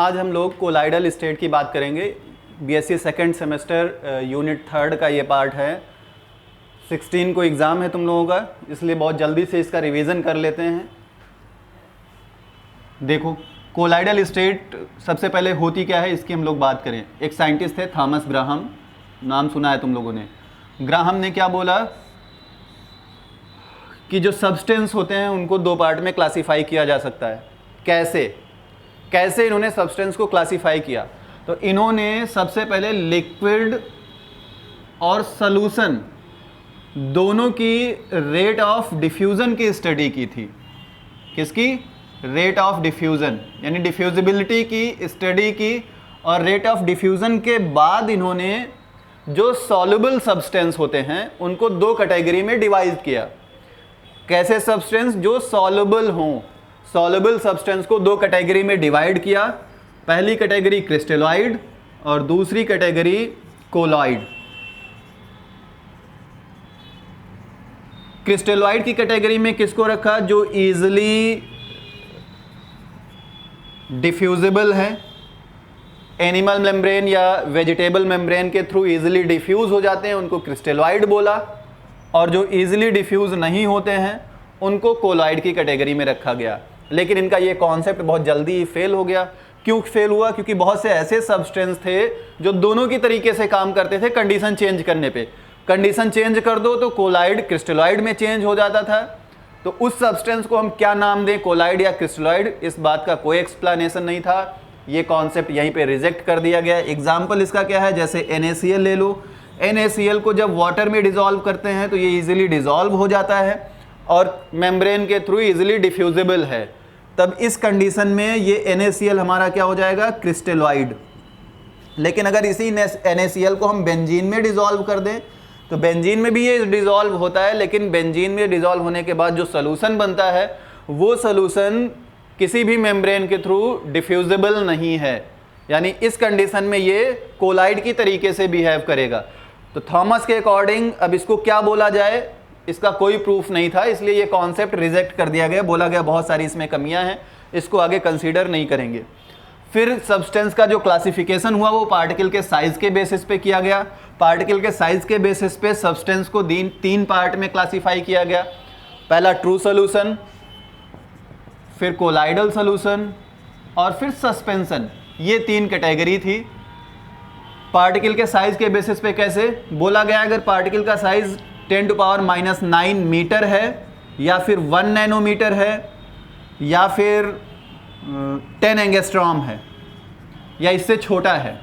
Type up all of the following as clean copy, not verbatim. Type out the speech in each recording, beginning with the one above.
आज हम लोग कोलाइडल स्टेट की बात करेंगे। बीएससी सेकंड सेमेस्टर यूनिट 3 का ये पार्ट है। 16 को एग्ज़ाम है तुम लोगों का, इसलिए बहुत जल्दी से इसका रिवीजन कर लेते हैं। देखो, कोलाइडल स्टेट सबसे पहले होती क्या है इसकी हम लोग बात करें। एक साइंटिस्ट थे थॉमस ग्राहम, नाम सुना है तुम लोगों ने। ग्राहम ने क्या बोला कि जो सब्सटेंस होते हैं उनको दो पार्ट में क्लासीफाई किया जा सकता है। कैसे इन्होंने सब्सटेंस को क्लासीफाई किया? तो इन्होंने सबसे पहले लिक्विड और सॉल्यूशन दोनों की रेट ऑफ डिफ्यूज़न की स्टडी की थी। किसकी? रेट ऑफ डिफ्यूज़न, यानी डिफ्यूजिबिलिटी की स्टडी की। और रेट ऑफ डिफ्यूज़न के बाद इन्होंने जो सॉल्युबल सब्सटेंस होते हैं उनको दो कैटेगरी में डिवाइड किया। कैसे सब्सटेंस? जो सॉल्युबल हों। सॉल्युबल सब्सटेंस को दो कैटेगरी में डिवाइड किया। पहली कैटेगरी क्रिस्टलॉइड और दूसरी कैटेगरी कोलॉइड। क्रिस्टलॉइड की कैटेगरी में किसको रखा? जो इजीली डिफ्यूजिबल है, एनिमल मेम्ब्रेन या वेजिटेबल मेम्ब्रेन के थ्रू इजीली डिफ्यूज हो जाते हैं, उनको क्रिस्टलॉइड बोला। और जो इजीली डिफ्यूज नहीं होते हैं उनको कोलॉइड की कैटेगरी में रखा गया। लेकिन इनका ये कॉन्सेप्ट बहुत जल्दी फेल हो गया। क्यों फेल हुआ? क्योंकि बहुत से ऐसे सब्सटेंस थे जो दोनों की तरीके से काम करते थे। कंडीशन चेंज करने पे, कंडीशन चेंज कर दो तो कोलॉइड क्रिस्टलॉइड में चेंज हो जाता था। तो उस सब्सटेंस को हम क्या नाम दें, कोलॉइड या क्रिस्टलॉइड, इस बात का कोई एक्सप्लेनेशन नहीं था। ये कॉन्सेप्ट यहीं पे रिजेक्ट कर दिया गया। एग्जाम्पल इसका क्या है? जैसे NaCl ले लो। NaCl को जब वाटर में डिजॉल्व करते हैं तो ये इजीली डिजॉल्व हो जाता है और मेम्ब्रेन के थ्रू इजीली डिफ्यूजिबल है। तब इस कंडीशन में ये NaCl हमारा क्या हो जाएगा? क्रिस्टलॉइड। लेकिन अगर इसी NaCl को हम बेंजीन में डिजॉल्व कर दें तो बेंजीन में भी ये डिजॉल्व होता है, लेकिन बेंजीन में डिजॉल्व होने के बाद जो सोल्यूशन बनता है वो सोल्यूशन किसी भी मेम्ब्रेन के थ्रू डिफ्यूजिबल नहीं है। यानी इस कंडीशन में ये कोलाइड की तरीके से बिहेव करेगा। तो थॉमस के अकॉर्डिंग अब इसको क्या बोला जाए, इसका कोई प्रूफ नहीं था, इसलिए ये कॉन्सेप्ट रिजेक्ट कर दिया गया। बोला गया बहुत सारी इसमें कमियां हैं, इसको आगे कंसीडर नहीं करेंगे। फिर सब्सटेंस का जो क्लासिफिकेशन हुआ वो पार्टिकल के साइज के बेसिस पे किया गया। पार्टिकल के साइज के बेसिस पे सब्सटेंस को तीन पार्ट में क्लासीफाई किया गया। पहला ट्रू सोल्यूशन, फिर कोलाइडल सोल्यूशन और फिर सस्पेंशन। ये तीन कैटेगरी थी। पार्टिकल के साइज के बेसिस पे कैसे बोला गया? अगर पार्टिकल का साइज 10⁻⁹ मीटर है या फिर 1 नैनोमीटर है या फिर 10 एंगस्ट्रॉम है या इससे छोटा है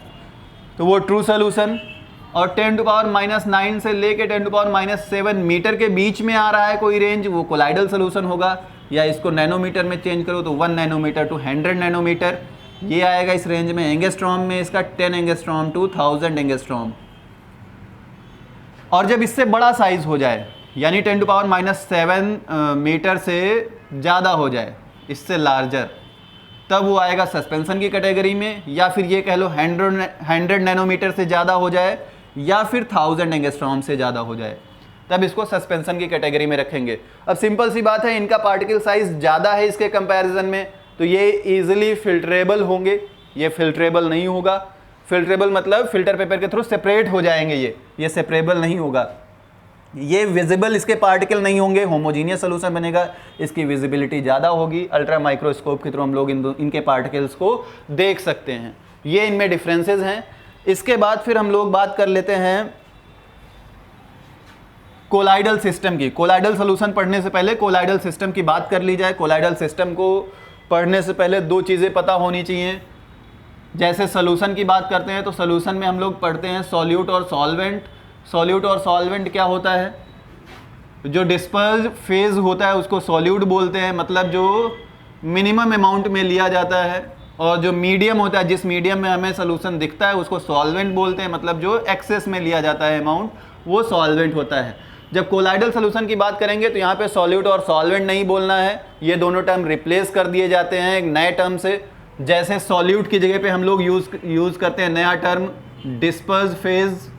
तो वो ट्रू सोल्यूशन। और 10⁻⁹ से लेके 10⁻⁷ मीटर के बीच में आ रहा है कोई रेंज, वो कोलाइडल सोल्यूशन होगा। या इसको नैनोमीटर में चेंज करो तो 1 नैनोमीटर टू 100 नैनोमीटर ये आएगा इस रेंज में। एंगस्ट्रॉम में इसका 10 एंगस्ट्रॉम टू 1000 एंगस्ट्रॉम। और जब इससे बड़ा साइज हो जाए, यानी 10⁻⁷ मीटर से ज़्यादा हो जाए, इससे लार्जर, तब वो आएगा सस्पेंशन की कैटेगरी में। या फिर ये कह लो 100 नैनोमीटर से ज़्यादा हो जाए या फिर 1000 एंगस्ट्रॉम से ज़्यादा हो जाए, तब इसको सस्पेंशन की कैटेगरी में रखेंगे। अब सिंपल सी बात है, इनका पार्टिकल साइज ज़्यादा है इसके कंपैरिजन में, तो ये इजीली फिल्ट्रेबल होंगे। ये फिल्ट्रेबल नहीं होगा। फिल्ट्रेबल मतलब फिल्टर पेपर के थ्रू सेपरेट हो जाएंगे। ये सेपरेबल नहीं होगा। ये विजिबल इसके पार्टिकल नहीं होंगे, होमोजीनियस सोल्यूशन बनेगा, इसकी विजिबिलिटी ज़्यादा होगी। अल्ट्रा माइक्रोस्कोप के थ्रू हम लोग इनके पार्टिकल्स को देख सकते हैं। ये इनमें डिफरेंसेस हैं। इसके बाद फिर हम लोग बात कर लेते हैं कोलाइडल सिस्टम की। कोलाइडल सोल्यूशन पढ़ने से पहले कोलाइडल सिस्टम की बात कर ली जाए। कोलाइडल सिस्टम को पढ़ने से पहले दो चीज़ें पता होनी चाहिए। जैसे सोल्यूशन की बात करते हैं तो सोल्यूशन में हम लोग पढ़ते हैं सॉल्यूट और सॉल्वेंट। सॉल्यूट और सॉल्वेंट क्या होता है? जो डिस्पर्स फेज होता है उसको सॉल्यूट बोलते हैं, मतलब जो मिनिमम अमाउंट में लिया जाता है। और जो मीडियम होता है, जिस मीडियम में हमें सोल्यूशन दिखता है, उसको सॉल्वेंट बोलते हैं, मतलब जो एक्सेस में लिया जाता है अमाउंट, वो सॉल्वेंट होता है। जब कोलाइडल सोल्यूशन की बात करेंगे तो यहाँ पे सॉल्यूट और सॉल्वेंट नहीं बोलना है, ये दोनों टर्म रिप्लेस कर दिए जाते हैं एक नए टर्म से। जैसे सॉल्यूट की जगह पे हम लोग यूज़ करते हैं नया टर्म डिस्पर्स फेज।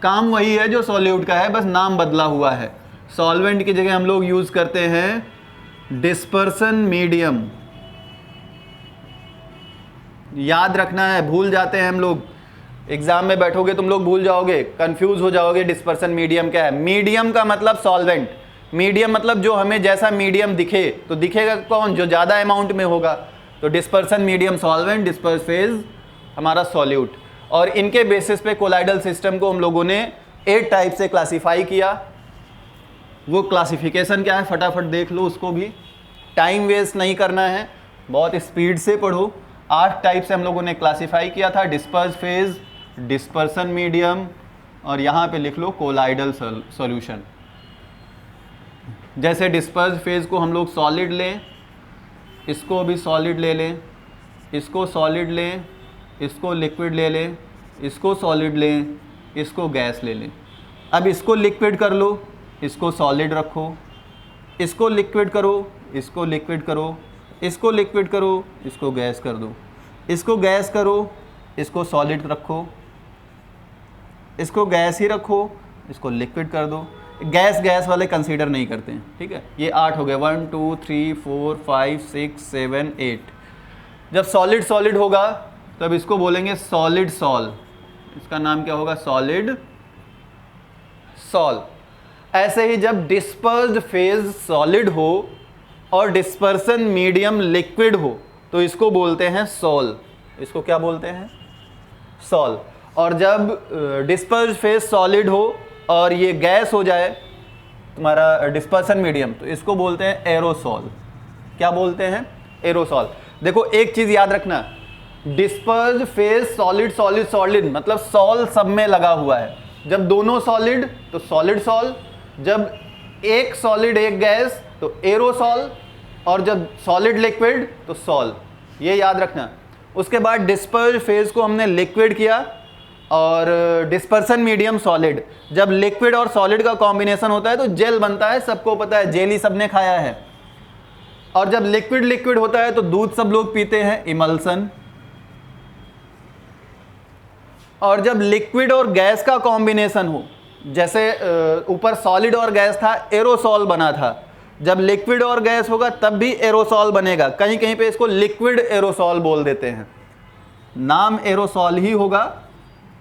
काम वही है जो सॉल्यूट का है, बस नाम बदला हुआ है। सॉल्वेंट की जगह हम लोग यूज़ करते हैं डिस्पर्सन मीडियम। याद रखना है, भूल जाते हैं हम लोग। एग्जाम में बैठोगे तुम लोग भूल जाओगे, कंफ्यूज हो जाओगे। डिस्पर्सन मीडियम क्या है? मीडियम का मतलब सॉल्वेंट, मीडियम मतलब जो हमें जैसा मीडियम दिखे, तो दिखेगा कौन? जो ज़्यादा अमाउंट में होगा। तो dispersion medium solvent, disperse phase हमारा सॉल्यूट। और इनके बेसिस पे कोलाइडल सिस्टम को हम लोगों ने 8 टाइप से क्लासीफाई किया। वो क्लासिफिकेशन क्या है फटाफट देख लो, उसको भी टाइम वेस्ट नहीं करना है, बहुत स्पीड से पढ़ो। 8 टाइप से हम लोगों ने क्लासीफाई किया था, डिस्पर्स फेज, डिस्पर्सन मीडियम, और यहाँ पे लिख लो कोलाइडल सॉल्यूशन। जैसे डिस्पर्स फेज को हम लोग सॉलिड लें, इसको भी सॉलिड ले लें, इसको सॉलिड लें, इसको लिक्विड ले लें, इसको सॉलिड लें, इसको गैस ले लें। अब इसको लिक्विड कर लो, इसको सॉलिड रखो, इसको लिक्विड करो, इसको लिक्विड करो, इसको लिक्विड करो, इसको गैस कर दो, इसको गैस करो, इसको सॉलिड रखो, इसको गैस ही रखो, इसको लिक्विड कर दो। गैस गैस वाले कंसीडर नहीं करते हैं, ठीक है। ये 8 हो गए, 1 2 3 4 5 6 7 8। जब सॉलिड सॉलिड होगा तब इसको बोलेंगे सॉलिड सॉल, इसका नाम क्या होगा? Solid sol. ऐसे ही जब डिस्पर्स्ड फेज सॉलिड हो और डिस्पर्सन मीडियम लिक्विड हो तो इसको बोलते हैं सॉल। इसको क्या बोलते हैं? सॉल। और जब डिस्पर्स्ड फेज सॉलिड हो और ये गैस हो जाए तुम्हारा डिस्पर्सन मीडियम, तो इसको बोलते हैं एरोसॉल। क्या बोलते हैं? एरोसॉल। देखो एक चीज याद रखना, dispersed phase solid solid solid मतलब सॉल सब में लगा हुआ है। जब दोनों सॉलिड तो सॉलिड सॉल, जब एक सॉलिड एक गैस तो एरोसॉल, और जब सॉलिड लिक्विड तो सॉल। ये याद रखना। उसके बाद डिस्पर्स्ड फेज को हमने लिक्विड किया और डिस्पर्सन मीडियम सॉलिड। जब लिक्विड और सॉलिड का कॉम्बिनेशन होता है तो जेल बनता है, सबको पता है, जेली सबने खाया है। और जब लिक्विड लिक्विड होता है तो दूध सब लोग पीते हैं, इमल्सन। और जब लिक्विड और गैस का कॉम्बिनेशन हो, जैसे ऊपर सॉलिड और गैस था, एरोसॉल बना था। जब लिक्विड और गैस होगा तब भी एरोसॉल बनेगा। कहीं कहीं पे इसको लिक्विड एरोसॉल बोल देते हैं, नाम एरोसॉल ही होगा।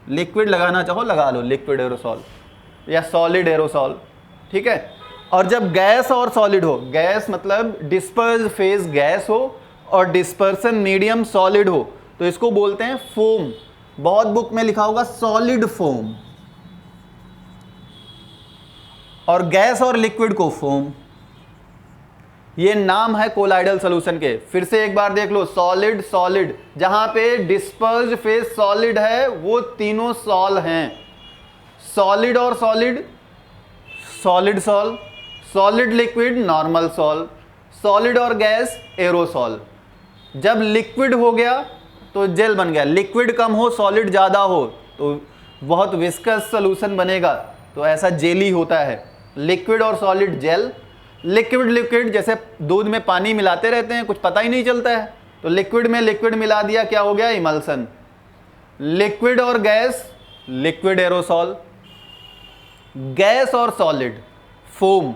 लिक्विड लगाना चाहो लगा लो, लिक्विड एरोसॉल या सॉलिड एरोसॉल, ठीक है। और जब गैस और सॉलिड हो, गैस मतलब डिस्पर्स्ड फेज गैस हो और डिस्पर्सन मीडियम सॉलिड हो, तो इसको बोलते हैं फोम। बहुत बुक में लिखा होगा सॉलिड फोम। और गैस और लिक्विड को फोम। ये नाम है कोलाइडल सॉल्यूशन के। फिर से एक बार देख लो, सॉलिड सॉलिड, जहां पे डिस्पर्स्ड फेज सॉलिड है वो तीनों सॉल हैं। सॉलिड और solid, solid sol, solid liquid normal sol, solid और गैस एरोसॉल। जब लिक्विड हो गया तो जेल बन गया, लिक्विड कम हो सॉलिड ज़्यादा हो तो बहुत विस्कस सॉल्यूशन बनेगा, तो ऐसा जेली होता है। लिक्विड और सॉलिड जेल, लिक्विड लिक्विड जैसे दूध में पानी मिलाते रहते हैं, कुछ पता ही नहीं चलता है, तो लिक्विड में लिक्विड मिला दिया, क्या हो गया? इमल्सन। लिक्विड और गैस, लिक्विड एरोसॉल। गैस और solid, foam,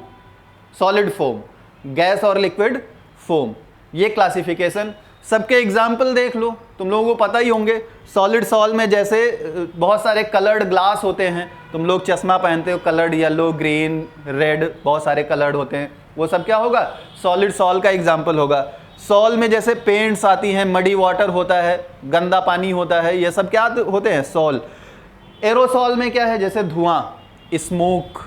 solid foam. Gas और लिक्विड, फोम। ये क्लासिफिकेशन। सबके एग्जाम्पल देख लो, तुम लोगों को पता ही होंगे। सॉलिड सॉल में जैसे बहुत सारे कलर्ड ग्लास होते हैं, तुम लोग चश्मा पहनते हो, कलर्ड येलो ग्रीन रेड बहुत सारे कलर्ड होते हैं, वो सब क्या होगा? सॉलिड सॉल का एग्जाम्पल होगा। सॉल में जैसे पेंट्स आती हैं, मडी वाटर होता है, गंदा पानी होता है, ये सब क्या होते हैं? सॉल। एरोसॉल में क्या है? जैसे धुआं, स्मोक,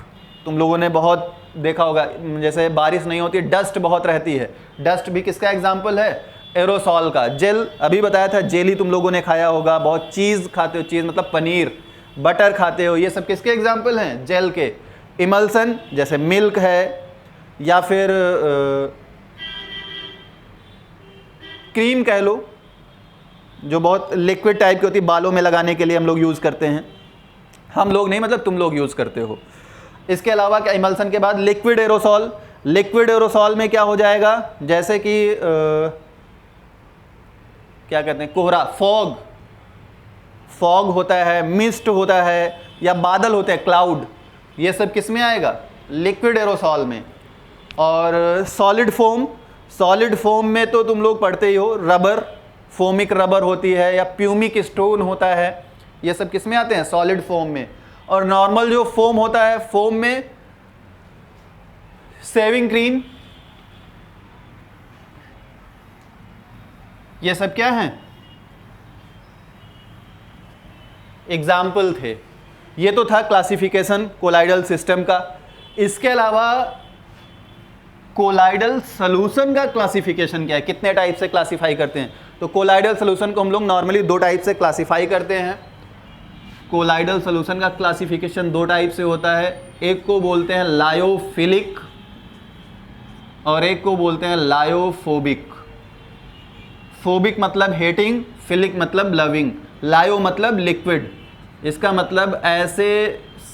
तुम लोगों ने बहुत देखा होगा, जैसे बारिश नहीं होती डस्ट बहुत रहती है, डस्ट भी किसका एग्जाम्पल है? एरोसॉल का। जेल अभी बताया था, जेली तुम लोगों ने खाया होगा, बहुत चीज़ खाते हो, चीज़ मतलब पनीर, बटर खाते हो, ये सब किसके एग्जाम्पल हैं? जेल के। इमल्सन जैसे मिल्क है, या फिर क्रीम कह लो, जो बहुत लिक्विड टाइप की होती है, बालों में लगाने के लिए हम लोग यूज़ करते हैं। हम लोग नहीं मतलब तुम लोग यूज़ करते हो। इसके अलावा क्या? इमल्सन के बाद लिक्विड एरोसॉल। लिक्विड एरोसॉल में क्या हो जाएगा? जैसे कि क्या कहते हैं? कोहरा, फॉग, फॉग होता है, मिस्ट होता है, या बादल होते हैं, क्लाउड, ये सब किस में आएगा? लिक्विड एरोसॉल में। और सॉलिड फोम, सॉलिड फोम में तो तुम लोग पढ़ते ही हो, रबर, फोमिक रबर होती है या प्यूमिक स्टोन होता है, ये सब किस में आते हैं? सॉलिड फॉर्म में। और नॉर्मल जो फोम होता है, फोम में शेविंग क्रीम, ये सब क्या हैं? एग्जाम्पल थे। ये तो था क्लासिफिकेशन कोलाइडल सिस्टम का। इसके अलावा कोलाइडल सॉल्यूशन का क्लासिफिकेशन क्या है, कितने टाइप से क्लासिफाई करते हैं? तो कोलाइडल सॉल्यूशन को हम लोग नॉर्मली 2 टाइप से क्लासिफाई करते हैं। कोलाइडल सॉल्यूशन का क्लासिफिकेशन 2 टाइप से होता है, एक को बोलते हैं लायोफिलिक और एक को बोलते हैं लायोफोबिक। फोबिक मतलब हेटिंग, फिलिक मतलब लविंग, लायो मतलब लिक्विड। इसका मतलब ऐसे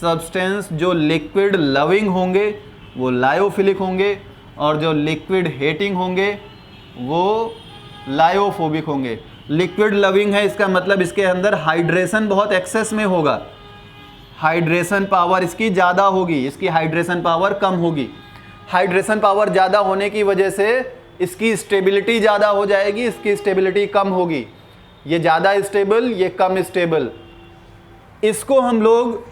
सब्सटेंस जो लिक्विड लविंग होंगे वो लायोफिलिक होंगे और जो लिक्विड हेटिंग होंगे वो लायोफोबिक होंगे। लिक्विड लविंग है, इसका मतलब इसके अंदर हाइड्रेशन बहुत एक्सेस में होगा, हाइड्रेशन पावर इसकी ज़्यादा होगी, इसकी हाइड्रेशन पावर कम होगी। हाइड्रेशन पावर ज़्यादा होने की वजह से इसकी स्टेबिलिटी ज़्यादा हो जाएगी, इसकी स्टेबिलिटी कम होगी। ये ज़्यादा स्टेबल, ये कम स्टेबल। इसको हम लोग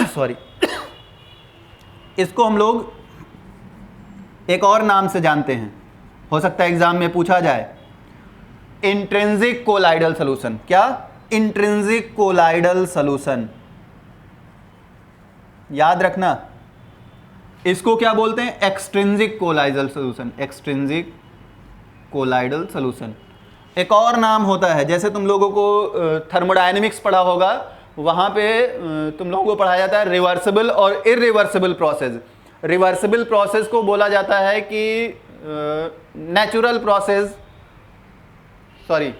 सॉरी इसको हम लोग एक और नाम से जानते हैं, हो सकता है एग्जाम में पूछा जाए, इंट्रिंसिक कोलाइडल सॉल्यूशन। क्या? इंट्रिंसिक कोलाइडल सॉल्यूशन, याद रखना। इसको क्या बोलते हैं? Extrinsic colloidal solution, extrinsic colloidal solution. एक और नाम होता है, जैसे तुम लोगों को थर्मोडायनेमिक्स पढ़ा होगा, वहाँ पे तुम लोगों को पढ़ाया जाता है रिवर्सिबल और इरिवर्सिबल प्रोसेस। रिवर्सिबल प्रोसेस को बोला जाता है कि नेचुरल प्रोसेस, सॉरी,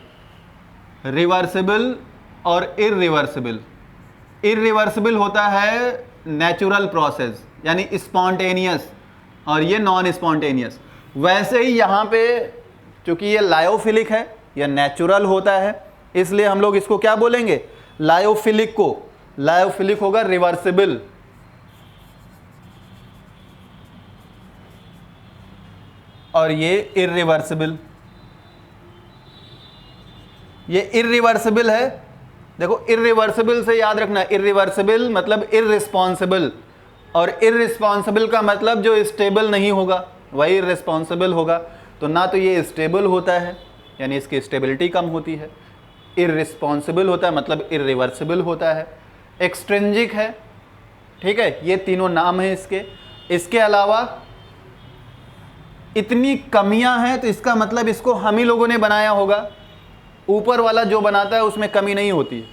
रिवर्सिबल और इरिवर्सिबल। इरिवर्सिबल होता है नेचुरल प्रोसेस यानी स्पॉन्टेनियस, और ये नॉन स्पॉन्टेनियस। वैसे ही यहाँ पे चूंकि ये लायोफिलिक है, यह नेचुरल होता है, इसलिए हम लोग इसको क्या बोलेंगे? लायोफिलिक को। लायोफिलिक होगा रिवर्सिबल, और ये इरिवर्सिबल। ये इरिवर्सिबल है। देखो, इरिवर्सिबल से याद रखना, इरिवर्सिबल मतलब इररिस्पॉन्सिबल, और इररिस्पॉन्सिबल का मतलब जो स्टेबल नहीं होगा वही इररिस्पॉन्सिबल होगा। तो ना तो ये स्टेबल होता है यानी इसकी स्टेबिलिटी कम होती है, इररिस्पॉन्सिबल होता है मतलब इरिवर्सिबल होता है, एक्सट्रिंजिक है। ठीक है, ये तीनों नाम हैं इसके। इसके अलावा इतनी कमियां हैं तो इसका मतलब इसको हम ही लोगों ने बनाया होगा। ऊपर वाला जो बनाता है उसमें कमी नहीं होती,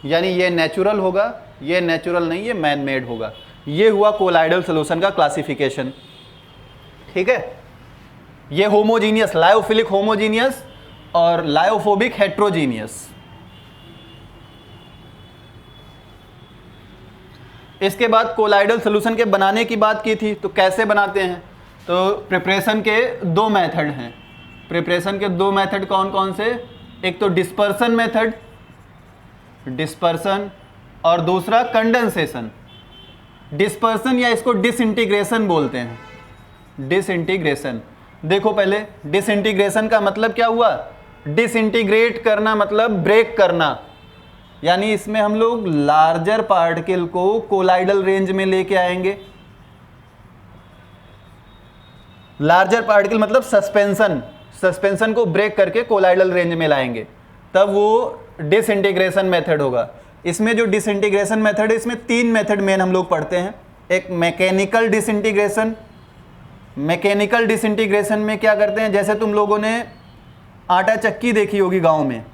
यानी ये नेचुरल होगा, ये नेचुरल नहीं, ये मैन मेड होगा। ये हुआ कोलाइडल सॉल्यूशन का क्लासिफिकेशन। ठीक है, ये होमोजीनियस, लायोफिलिक होमोजीनियस और लायोफोबिक हेट्रोजीनियस। इसके बाद कोलाइडल सॉल्यूशन के बनाने की बात की थी, तो कैसे बनाते हैं? तो प्रिपरेशन के 2 मेथड हैं। प्रिपरेशन के 2 मेथड कौन कौन से? एक तो डिस्पर्सन मेथड, डिस्पर्सन, और दूसरा कंडेंसेशन। डिस्पर्सन या इसको डिसइंटीग्रेशन बोलते हैं, डिसइंटीग्रेशन। देखो पहले, डिसइंटीग्रेशन का मतलब क्या हुआ? डिसइंटीग्रेट करना मतलब ब्रेक करना, यानी इसमें हम लोग लार्जर पार्टिकल को कोलाइडल रेंज में लेके आएंगे। लार्जर पार्टिकल मतलब सस्पेंशन, सस्पेंशन को ब्रेक करके कोलाइडल रेंज में लाएंगे, तब वो डिसइंटीग्रेशन मेथड होगा। इसमें जो डिसइंटीग्रेशन मेथड है, इसमें 3 मेथड मेन हम लोग पढ़ते हैं। एक मैकेनिकल डिसइंटीग्रेशन। मैकेनिकल डिसइंटीग्रेशन में क्या करते हैं? जैसे तुम लोगों ने आटा चक्की देखी होगी गांव में,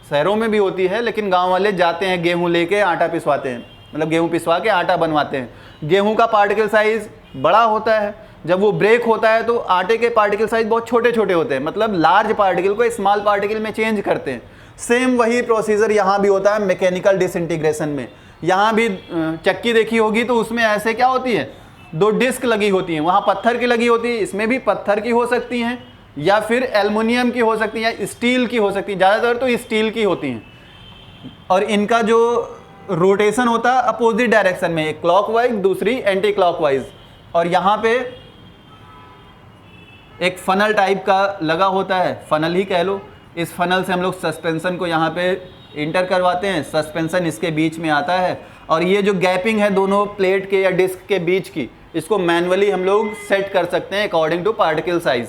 शहरों में भी होती है, लेकिन गांव वाले जाते हैं गेहूं लेके आटा पिसवाते हैं, मतलब गेहूं पिसवा के आटा बनवाते हैं। गेहूं का पार्टिकल साइज बड़ा होता है, जब वो ब्रेक होता है तो आटे के पार्टिकल साइज बहुत छोटे छोटे होते हैं, मतलब लार्ज पार्टिकल को स्मॉल पार्टिकल में चेंज करते हैं। सेम वही प्रोसीजर यहाँ भी होता है मैकेनिकल डिसइंटीग्रेशन में। यहाँ भी चक्की देखी होगी तो उसमें ऐसे क्या होती है, 2 डिस्क लगी होती हैं, वहाँ पत्थर की लगी होती है, इसमें भी पत्थर की हो सकती हैं या फिर एल्युमिनियम की हो सकती है या स्टील की हो सकती है, ज़्यादातर तो स्टील की होती हैं। और इनका जो रोटेशन होता है अपोजिट डायरेक्शन में, एक क्लॉकवाइज दूसरी एंटी क्लॉकवाइज। और यहाँ पे एक फनल टाइप का लगा होता है, फनल ही कह लो। इस फनल से हम लोग सस्पेंशन को यहाँ पे इंटर करवाते हैं, सस्पेंशन इसके बीच में आता है, और ये जो गैपिंग है दोनों प्लेट के या डिस्क के बीच की, इसको मैनुअली हम लोग सेट कर सकते हैं अकॉर्डिंग टू पार्टिकल साइज,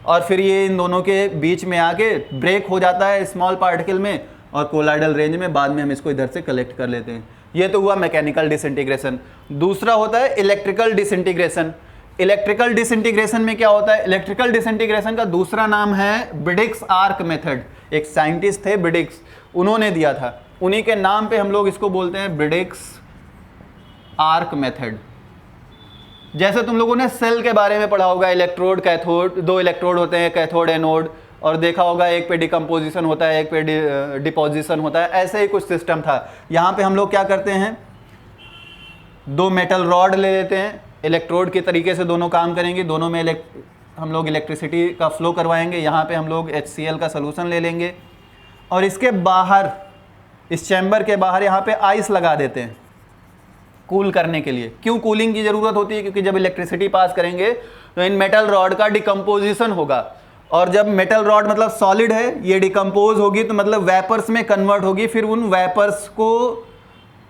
और फिर ये इन दोनों के बीच में आके ब्रेक हो जाता है स्मॉल पार्टिकल में, और कोलाइडल रेंज में बाद में हम इसको इधर से कलेक्ट कर लेते हैं। ये तो हुआ मैकेनिकल डिसइंटीग्रेशन। दूसरा होता है इलेक्ट्रिकल डिसइंटीग्रेशन। इलेक्ट्रिकल डिसइंटीग्रेशन में क्या होता है? इलेक्ट्रिकल डिसइंटीग्रेशन का दूसरा नाम है ब्रिडिक्स आर्क मेथड। एक साइंटिस्ट थे ब्रिडिक्स, उन्होंने दिया था, उन्हीं के नाम पे हम लोग इसको बोलते हैं ब्रिडिक्स आर्क मेथड। जैसे तुम लोगों ने सेल के बारे में पढ़ा होगा, इलेक्ट्रोड कैथोड, दो इलेक्ट्रोड होते हैं कैथोड एनोड, और देखा होगा एक पे डिकम्पोजिशन होता है एक पे डिपोजिशन होता है, ऐसे ही कुछ सिस्टम था। यहाँ पे हम लोग क्या करते हैं, दो मेटल रॉड ले लेते हैं, इलेक्ट्रोड के तरीके से दोनों काम करेंगे, दोनों में हम लोग इलेक्ट्रिसिटी का फ्लो करवाएंगे। यहाँ पे हम लोग HCl का सोल्यूशन ले लेंगे, और इसके बाहर, इस चैम्बर के बाहर यहाँ पे आइस लगा देते हैं कूल करने के लिए। क्यों कूलिंग की ज़रूरत होती है? क्योंकि जब इलेक्ट्रिसिटी पास करेंगे तो इन मेटल रॉड का डिकम्पोजिशन होगा, और जब मेटल रॉड मतलब सॉलिड है, ये डिकम्पोज होगी तो मतलब वेपर्स में कन्वर्ट होगी, फिर उन वेपर्स को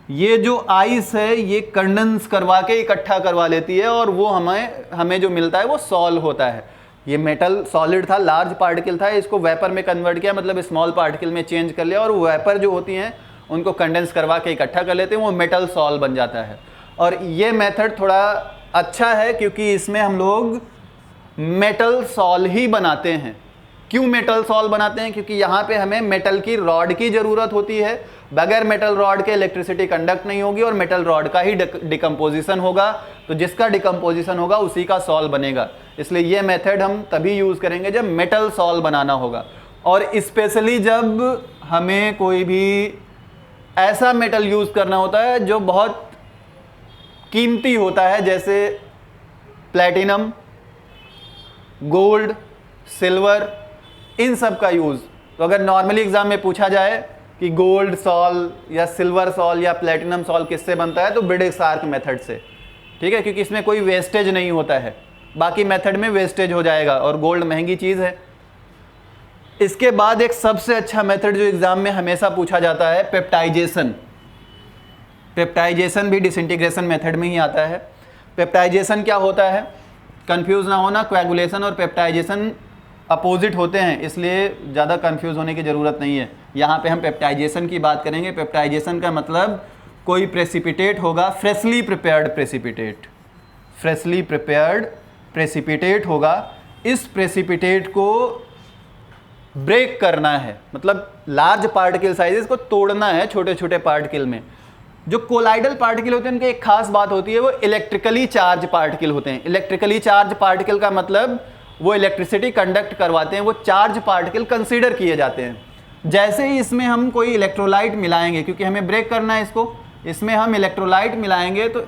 ये जो आइस है ये कंडेंस करवा के इकट्ठा करवा लेती है, और वो हमें जो मिलता है वो सॉल होता है। ये मेटल सॉलिड था, लार्ज पार्टिकल था, इसको वेपर में कन्वर्ट किया, मतलब स्मॉल पार्टिकल में चेंज कर लिया, और वेपर जो होती हैं उनको कंडेंस करवा के इकट्ठा कर लेते हैं, वो मेटल सॉल बन जाता है। और ये मेथड थोड़ा अच्छा है क्योंकि इसमें हम लोग मेटल सॉल ही बनाते हैं। क्यों मेटल सॉल बनाते हैं? क्योंकि यहाँ पे हमें मेटल की रॉड की ज़रूरत होती है, बगैर मेटल रॉड के इलेक्ट्रिसिटी कंडक्ट नहीं होगी, और मेटल रॉड का ही डिकम्पोजिशन होगा, तो जिसका डिकम्पोजिशन होगा उसी का सॉल बनेगा। इसलिए ये मेथड हम तभी यूज़ करेंगे जब मेटल सॉल बनाना होगा, और स्पेशली जब हमें कोई भी ऐसा मेटल यूज़ करना होता है जो बहुत कीमती होता है, जैसे प्लैटिनम, गोल्ड, सिल्वर, इन सब का यूज़। तो अगर नॉर्मली एग्जाम में पूछा जाए कि गोल्ड सॉल या सिल्वर सॉल या प्लैटिनम सॉल किससे बनता है, तो ब्रिडिक्स आर्क मेथड से, ठीक है, क्योंकि इसमें कोई वेस्टेज नहीं होता है। बाकी मेथड में वेस्टेज हो जाएगा, और गोल्ड महंगी चीज़ है। इसके बाद एक सबसे अच्छा मेथड जो एग्जाम में हमेशा पूछा जाता है, पेप्टाइजेशन। पेप्टाइजेशन भी डिसइंटीग्रेशन मेथड में ही आता है। पेप्टाइजेशन क्या होता है, कंफ्यूज ना होना, कोएगुलेशन और पेप्टाइजेशन अपोजिट होते हैं, इसलिए ज़्यादा कंफ्यूज होने की ज़रूरत नहीं है। यहाँ पे हम पेप्टाइजेशन की बात करेंगे। पेप्टाइजेशन का मतलब कोई प्रेसिपिटेट होगा, freshly prepared precipitate, freshly prepared precipitate होगा, इस प्रेसिपिटेट को ब्रेक करना है, मतलब लार्ज पार्टिकल साइजेस को तोड़ना है छोटे छोटे पार्टिकल में। जो कोलाइडल पार्टिकल होते हैं उनकी एक खास बात होती है, वो इलेक्ट्रिकली चार्ज पार्टिकल होते हैं। इलेक्ट्रिकली चार्ज पार्टिकल का मतलब वो इलेक्ट्रिसिटी कंडक्ट करवाते हैं, वो चार्ज पार्टिकल कंसीडर किए जाते हैं। जैसे ही इसमें हम कोई इलेक्ट्रोलाइट मिलाएंगे, क्योंकि हमें ब्रेक करना है इसको, इसमें हम इलेक्ट्रोलाइट मिलाएंगे तो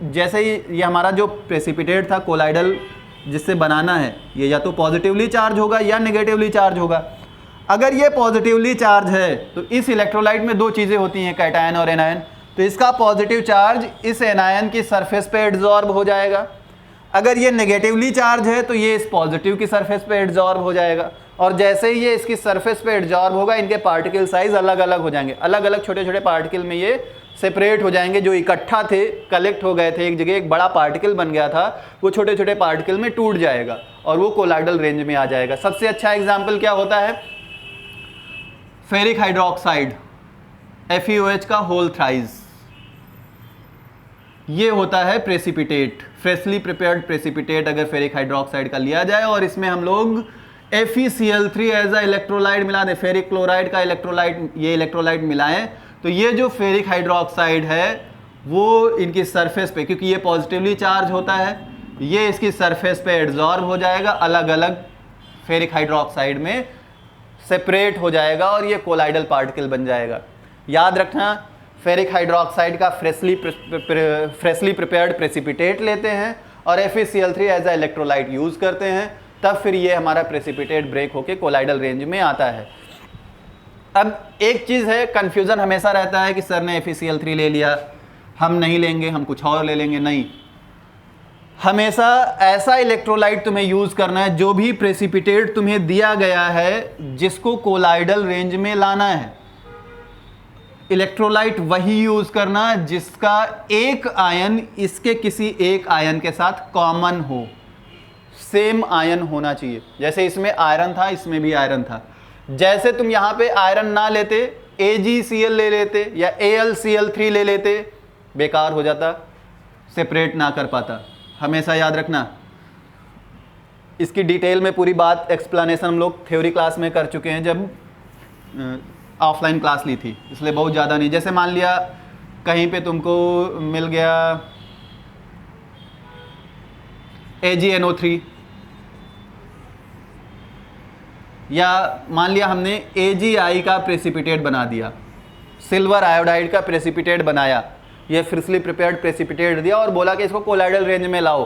जैसे ही ये हमारा जो प्रेसिपिटेट था कोलाइडल जिससे बनाना है, ये या तो पॉजिटिवली चार्ज होगा या नेगेटिवली चार्ज होगा। अगर ये पॉजिटिवली चार्ज है तो इस इलेक्ट्रोलाइट में दो चीज़ें होती हैं, कैटायन और एनायन, तो इसका पॉजिटिव चार्ज इस एनायन की सरफेस पे एड्जॉर्ब हो जाएगा। अगर ये नेगेटिवली चार्ज है तो ये इस पॉजिटिव की सरफेस पे एड्जॉर्ब हो जाएगा, और जैसे ही ये इसकी सरफेस पे एड्जॉर्ब होगा, इनके पार्टिकल साइज अलग अलग हो जाएंगे, अलग अलग छोटे छोटे पार्टिकल में ये सेपरेट हो जाएंगे। जो इकट्ठा थे, कलेक्ट हो गए थे एक जगह, एक बड़ा पार्टिकल बन गया था, वो छोटे छोटे पार्टिकल में टूट जाएगा और वो कोलाइडल रेंज में आ जाएगा। सबसे अच्छा एग्जाम्पल क्या होता है, फेरिक हाइड्रोक्साइड, FeOH का होल थ्राइस, ये होता है प्रेसिपिटेट, फ्रेशली प्रिपेयर्ड प्रेसिपिटेट अगर फेरिक हाइड्रोक्साइड का लिया जाए, और इसमें हम लोग FeCl3 एज अ इलेक्ट्रोलाइट मिला दें, फेरिक क्लोराइड का इलेक्ट्रोलाइट, ये इलेक्ट्रोलाइट मिलाएं, तो ये जो फेरिक हाइड्रोक्साइड है वो इनकी सरफेस पे, क्योंकि ये पॉजिटिवली चार्ज होता है, ये इसकी सरफेस पे एड्जॉर्ब हो जाएगा, अलग अलग फेरिक हाइड्रोक्साइड में सेपरेट हो जाएगा, और ये कोलाइडल पार्टिकल बन जाएगा। याद रखना, फेरिक हाइड्रोक्साइड का फ्रेशली प्रिपेयर्ड प्रेसिपिटेट लेते हैं और FeCl3 as a electrolyte use करते हैं, तब फिर ये हमारा प्रेसिपिटेट ब्रेक होके कोलाइडल रेंज में आता है। अब एक चीज़ है, कन्फ्यूज़न हमेशा रहता है कि सर ने FeCl3 ले लिया, हम नहीं लेंगे, हम कुछ और ले लेंगे। नहीं, हमेशा ऐसा इलेक्ट्रोलाइट तुम्हें यूज करना है, जो भी प्रेसिपिटेट तुम्हें दिया गया है जिसको कोलाइडल रेंज में लाना है, इलेक्ट्रोलाइट वही यूज करना जिसका एक आयन इसके किसी एक आयन के साथ कॉमन हो, सेम आयन होना चाहिए। जैसे इसमें आयरन था, इसमें भी आयरन था। जैसे तुम यहां पे आयरन ना लेते, AgCl ले लेते या AlCl3 ले लेते, बेकार हो जाता, सेपरेट ना कर पाता। हमेशा याद रखना, इसकी डिटेल में पूरी बात एक्सप्लेनेशन हम लोग थ्योरी क्लास में कर चुके हैं जब ऑफलाइन क्लास ली थी, इसलिए बहुत ज़्यादा नहीं। जैसे मान लिया कहीं पे तुमको मिल गया AgNO3, या मान लिया हमने AgI का प्रेसिपिटेट बना दिया, सिल्वर आयोडाइड का प्रेसिपिटेट बनाया, ये फ्रेशली प्रिपेयर्ड प्रेसिपिटेट दिया और बोला कि इसको कोलाइडल रेंज में लाओ।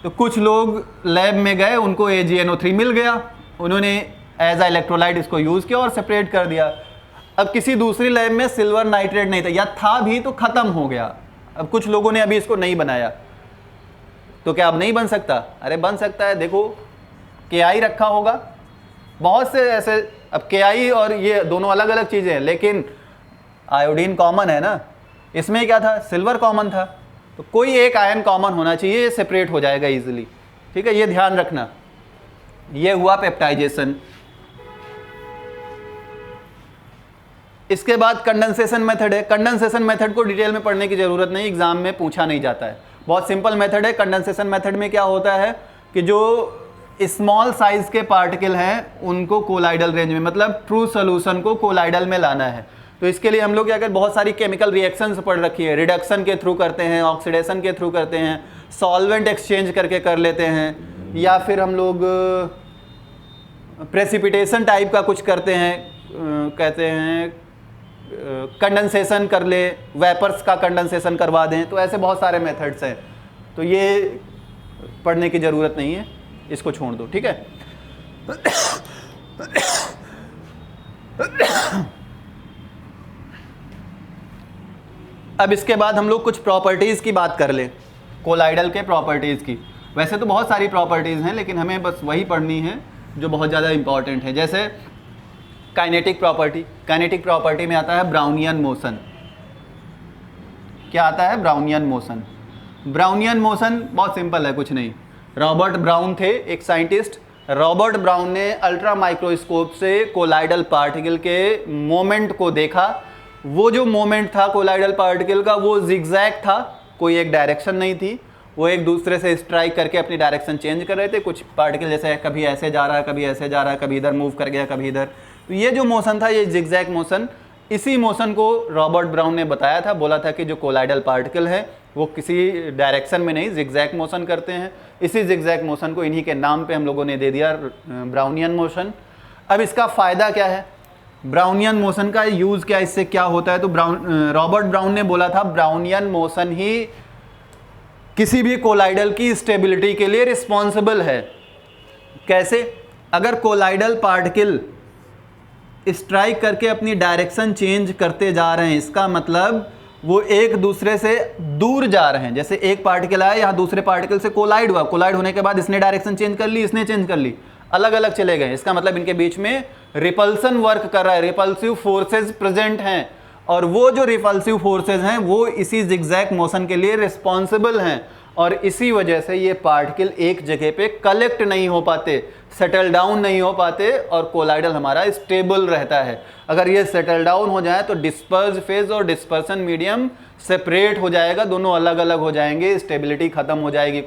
तो कुछ लोग लैब में गए, उनको AgNO3 मिल गया, उन्होंने एज अ इलेक्ट्रोलाइट इसको यूज़ किया और सेपरेट कर दिया। अब किसी दूसरी लैब में सिल्वर नाइट्रेट नहीं था, या था भी तो ख़त्म हो गया। अब कुछ लोगों ने अभी इसको नहीं बनाया, तो क्या अब नहीं बन सकता? अरे बन सकता है। देखो KI रखा होगा, बहुत से ऐसे, अब KI और ये दोनों अलग अलग चीज़ें हैं, लेकिन आयोडीन कॉमन है ना, इसमें क्या था, सिल्वर कॉमन था, तो कोई एक आयन कॉमन होना चाहिए, ये सेपरेट हो जाएगा इजीली। ठीक है, ये ध्यान रखना। ये हुआ पेप्टाइजेशन। इसके बाद कंडेंसेशन मेथड है। कंडेंसेशन मेथड को डिटेल में पढ़ने की जरूरत नहीं, एग्जाम में पूछा नहीं जाता है, बहुत सिंपल मेथड है। कंडेंसेशन मेथड में क्या होता है कि जो स्मॉल साइज के पार्टिकल हैं उनको कोलाइडल रेंज में, मतलब ट्रू सोल्यूशन को कोलाइडल में लाना है। तो इसके लिए हम लोग क्या करते, बहुत सारी केमिकल रिएक्शंस पढ़ रखी है, रिडक्शन के थ्रू करते हैं, ऑक्सीडेशन के थ्रू करते हैं, सॉल्वेंट एक्सचेंज करके कर लेते हैं, या फिर हम लोग प्रेसिपिटेशन टाइप का कुछ करते हैं, कहते हैं कंडेंसेशन कर ले, वेपर्स का कंडेंसेशन करवा दें। तो ऐसे बहुत सारे मेथड्स हैं, तो ये पढ़ने की ज़रूरत नहीं है, इसको छोड़ दो। ठीक है, अब इसके बाद हम लोग कुछ प्रॉपर्टीज़ की बात कर लें, कोलाइडल के प्रॉपर्टीज़ की। वैसे तो बहुत सारी प्रॉपर्टीज़ हैं, लेकिन हमें बस वही पढ़नी है जो बहुत ज़्यादा इंपॉर्टेंट है। जैसे काइनेटिक प्रॉपर्टी, काइनेटिक प्रॉपर्टी में आता है ब्राउनियन मोशन। क्या आता है? Brownian motion. ब्राउनियन मोशन बहुत सिंपल है, कुछ नहीं। रॉबर्ट ब्राउन थे एक साइंटिस्ट, रॉबर्ट ब्राउन ने अल्ट्रा माइक्रोस्कोप से कोलाइडल पार्टिकल के मोमेंट को देखा। वो जो मोमेंट था कोलाइडल पार्टिकल का, वो जिगजैग था, कोई एक डायरेक्शन नहीं थी, वो एक दूसरे से स्ट्राइक करके अपनी डायरेक्शन चेंज कर रहे थे। कुछ पार्टिकल जैसे कभी ऐसे जा रहा है, कभी ऐसे जा रहा है, कभी इधर मूव कर गया, कभी इधर। तो ये जो मोशन था, ये जिगजैग मोशन, इसी मोशन को रॉबर्ट ब्राउन ने बताया था। बोला था कि जो कोलाइडल पार्टिकल है वो किसी डायरेक्शन में नहीं, जिगजैग मोशन करते हैं। इसी जिगजैग मोशन को इन्हीं के नाम पे हम लोगों ने दे दिया ब्राउनियन मोशन। अब इसका फ़ायदा क्या है, ब्राउनियन मोशन का यूज़ क्या, इससे क्या होता है? तो रॉबर्ट ब्राउन ने बोला था ब्राउनियन मोशन ही किसी भी कोलाइडल की स्टेबिलिटी के लिए रिस्पॉन्सिबल है। कैसे? अगर कोलाइडल पार्टिकल स्ट्राइक करके अपनी डायरेक्शन चेंज करते जा रहे हैं, इसका मतलब वो एक दूसरे से दूर जा रहे हैं। जैसे एक पार्टिकल आया, यहाँ दूसरे पार्टिकल से कोलाइड हुआ, कोलाइड होने के बाद इसने डायरेक्शन चेंज कर ली, इसने चेंज कर ली, अलग अलग चले गए। इसका मतलब इनके बीच में रिपल्सन वर्क कर रहा है, रिपल्सिव फोर्सेज प्रेजेंट हैं, और वो जो रिपल्सिव फोर्सेज हैं वो इसी जिगजैग मोशन के लिए रिस्पॉन्सिबल हैं। और इसी वजह से ये पार्टिकल एक जगह पे कलेक्ट नहीं हो पाते, सेटल डाउन नहीं हो पाते, और कोलाइडल हमारा स्टेबल रहता है। अगर ये सेटल डाउन हो जाए तो डिस्पर्स फेज और डिस्पर्सन मीडियम सेपरेट हो जाएगा, दोनों अलग अलग हो जाएंगे, स्टेबिलिटी खत्म हो जाएगी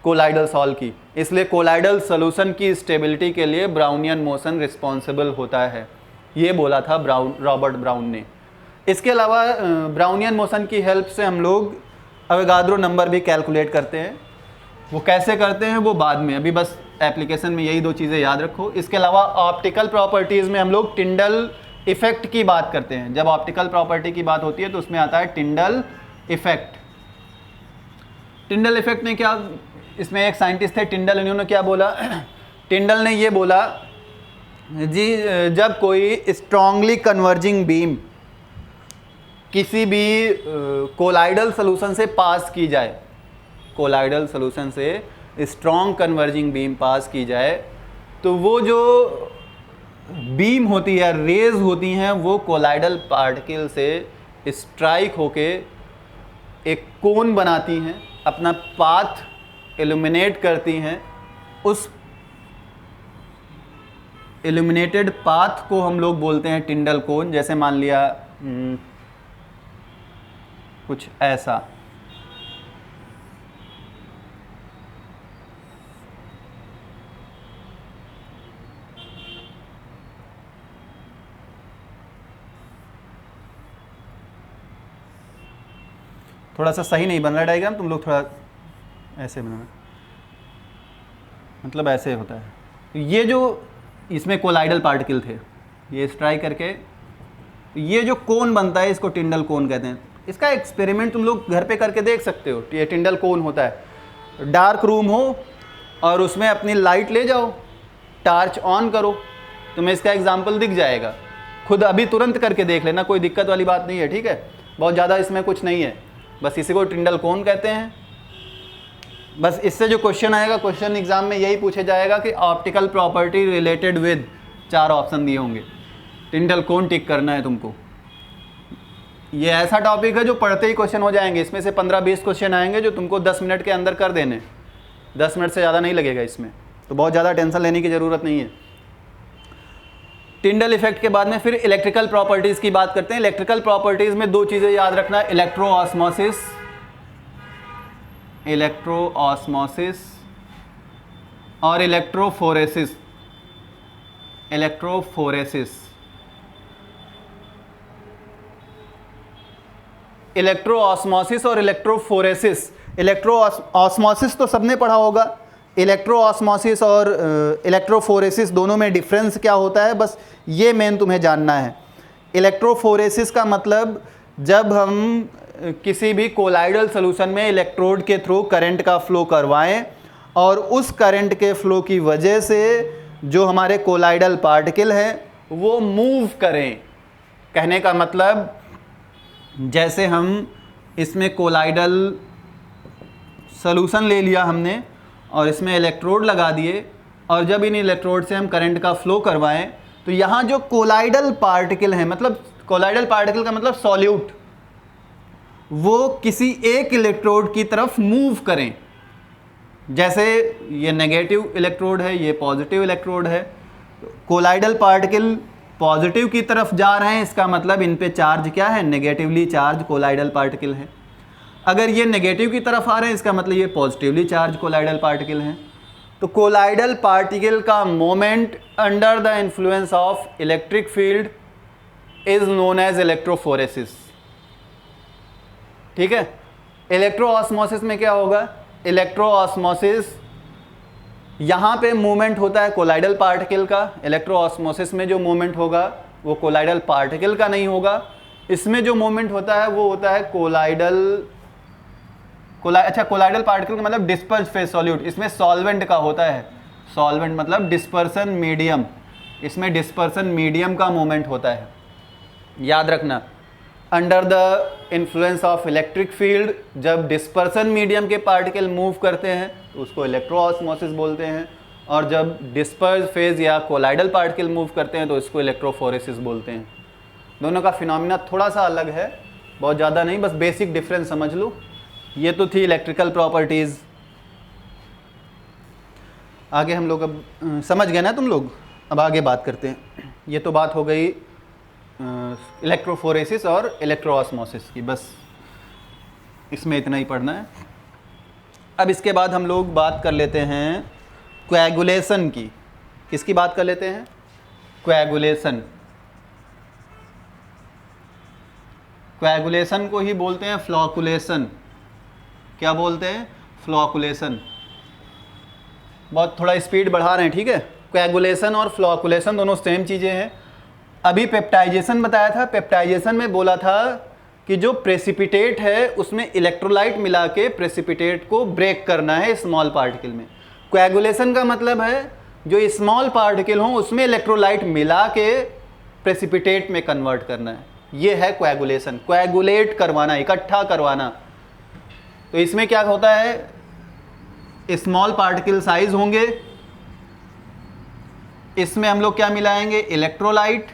कोलाइडल सॉल्व की। इसलिए कोलाइडल सोल्यूशन की स्टेबिलिटी के लिए ब्राउनियन मोशन रिस्पॉन्सिबल होता है, ये बोला था रॉबर्ट ब्राउन ने। इसके अलावा ब्राउनियन मोशन की हेल्प से हम लोग अवोगाद्रो नंबर भी कैलकुलेट करते हैं। वो कैसे करते हैं वो बाद में, अभी बस एप्लीकेशन में यही दो चीज़ें याद रखो। इसके अलावा ऑप्टिकल प्रॉपर्टीज़ में हम लोग टिंडल इफेक्ट की बात करते हैं। जब ऑप्टिकल प्रॉपर्टी की बात होती है तो उसमें आता है टिंडल इफेक्ट। टिंडल इफेक्ट में क्या, इसमें एक साइंटिस्ट थे टिंडल, इन्होंने क्या बोला, टिंडल ने ये बोला जी, जब कोई स्ट्रांगली कन्वर्जिंग बीम किसी भी कोलाइडल सोल्यूशन से पास की जाए, कोलाइडल सॉल्यूशन से स्ट्रॉन्ग कन्वर्जिंग बीम पास की जाए तो वो जो बीम होती है, रेज होती हैं, वो कोलाइडल पार्टिकल से स्ट्राइक होके एक कोन बनाती हैं, अपना पाथ इल्यूमिनेट करती हैं। उस इल्यूमिनेटेड पाथ को हम लोग बोलते हैं टिंडल कोन। जैसे मान लिया कुछ ऐसा, थोड़ा सा सही नहीं बन रहा डायग्राम, तुम लोग थोड़ा ऐसे बनाना, मतलब ऐसे होता है। तो ये जो इसमें कोलाइडल पार्टिकल थे, ये स्ट्राइक करके ये जो कोन बनता है इसको टिंडल कोन कहते हैं। इसका एक्सपेरिमेंट तुम लोग घर पे करके देख सकते हो। ये टिंडल कोन होता है, डार्क रूम हो और उसमें अपनी लाइट ले जाओ, टार्च ऑन करो, तुम्हें इसका एग्जाम्पल दिख जाएगा। खुद अभी तुरंत करके देख लेना, कोई दिक्कत वाली बात नहीं है, ठीक है। बहुत ज़्यादा इसमें कुछ नहीं है, बस इसी को टिंडल कोन कहते हैं। बस इससे जो क्वेश्चन आएगा, क्वेश्चन एग्जाम में यही पूछे जाएगा कि optical property related with, 4 option दिए होंगे, टिंडल कोन टिक करना है तुमको। ये ऐसा टॉपिक है जो पढ़ते ही क्वेश्चन हो जाएंगे। इसमें से 15-20 क्वेश्चन आएंगे जो तुमको 10 मिनट के अंदर कर देने, 10 मिनट से ज़्यादा नहीं लगेगा इसमें, तो बहुत ज़्यादा टेंशन लेने की ज़रूरत नहीं है। टिंडल इफेक्ट के बाद में फिर इलेक्ट्रिकल प्रॉपर्टीज़ की बात करते हैं। इलेक्ट्रिकल प्रॉपर्टीज़ में 2 चीज़ें याद रखना, इलेक्ट्रोऑस्मोसिस और इलेक्ट्रोफोरेसिस। इलेक्ट्रोऑस्मोसिस और इलेक्ट्रोफोरेसिस। इलेक्ट्रोऑस्मोसिस तो सबने पढ़ा होगा, इलेक्ट्रोऑस्मोसिस और इलेक्ट्रोफोरेसिस दोनों में डिफरेंस क्या होता है, बस ये मेन तुम्हें जानना है। इलेक्ट्रोफोरेसिस का मतलब जब हम किसी भी कोलाइडल सॉल्यूशन में इलेक्ट्रोड के थ्रू करंट का फ्लो करवाएं और उस करंट के फ्लो की वजह से जो हमारे कोलाइडल पार्टिकल हैं वो मूव करें। कहने का मतलब जैसे हम इसमें कोलाइडल सॉल्यूशन ले लिया हमने और इसमें इलेक्ट्रोड लगा दिए, और जब इन इलेक्ट्रोड से हम करंट का फ्लो करवाएं तो यहाँ जो कोलाइडल पार्टिकल हैं, मतलब कोलाइडल पार्टिकल का मतलब सॉल्यूट, वो किसी एक इलेक्ट्रोड की तरफ मूव करें। जैसे ये नेगेटिव इलेक्ट्रोड है, ये पॉजिटिव इलेक्ट्रोड है, कोलाइडल पार्टिकल पॉजिटिव की तरफ जा रहे हैं, इसका मतलब इन पे चार्ज क्या है, नेगेटिवली चार्ज कोलाइडल पार्टिकल है। अगर ये नेगेटिव की तरफ आ रहे हैं, इसका मतलब ये पॉजिटिवली चार्ज कोलाइडल पार्टिकल हैं। तो कोलाइडल पार्टिकल का moment under the influence of electric field is known as electrophoresis, ठीक है। इलेक्ट्रोऑस्मोसिस में क्या होगा, इलेक्ट्रोऑस्मोसिस यहाँ पे मूवमेंट होता है कोलाइडल पार्टिकल का। इलेक्ट्रोऑस्मोसिस में जो मूवमेंट होगा वो कोलाइडल पार्टिकल का नहीं होगा, इसमें जो मूवमेंट होता है वो होता है कोलाइडल पार्टिकल का मतलब डिस्पर्स फेज सॉल्यूट, इसमें सॉल्वेंट का होता है। सॉल्वेंट मतलब डिस्पर्सन मीडियम, इसमें डिस्पर्सन मीडियम का मूवमेंट होता है। याद रखना, under the influence of electric field जब डिस्पर्सन मीडियम के पार्टिकल मूव करते हैं तो उसको इलेक्ट्रोऑस्मोसिस बोलते हैं, और जब डिस्पर्स फेज या कोलाइडल पार्टिकल मूव करते हैं तो इसको इलेक्ट्रोफोरेसिस बोलते हैं। दोनों का फिनोमिना थोड़ा सा अलग है, बहुत ज़्यादा नहीं, बस बेसिक डिफरेंस समझ लो। ये तो थी इलेक्ट्रिकल प्रॉपर्टीज़। आगे हम लोग अब समझ गए ना तुम लोग, अब आगे बात करते हैं। ये तो बात हो गई इलेक्ट्रोफोरेसिस और इलेक्ट्रोऑस्मोसिस की, बस इसमें इतना ही पढ़ना है। अब इसके बाद हम लोग बात कर लेते हैं कोएगुलेशन की। किसकी बात कर लेते हैं, कोएगुलेशन। कोएगुलेशन को ही बोलते हैं फ्लोकुलेशन। क्या बोलते हैं, फ्लोकुलेशन। बहुत थोड़ा स्पीड बढ़ा रहे हैं, ठीक है। कोएगुलेशन और फ्लोकुलेशन दोनों सेम चीज़ें हैं। अभी पेप्टाइजेशन बताया था, पेप्टाइजेशन में बोला था कि जो प्रेसिपिटेट है उसमें इलेक्ट्रोलाइट मिला के प्रेसिपिटेट को ब्रेक करना है स्मॉल पार्टिकल में। कोएगुलेशन का मतलब है जो स्मॉल पार्टिकल हों उसमें इलेक्ट्रोलाइट मिला के प्रेसिपिटेट में कन्वर्ट करना है, ये है कोएगुलेशन। कोएगुलेट करवाना, इकट्ठा करवाना। तो इसमें क्या होता है, स्मॉल पार्टिकल साइज होंगे, इसमें हम लोग क्या मिलाएंगे, इलेक्ट्रोलाइट,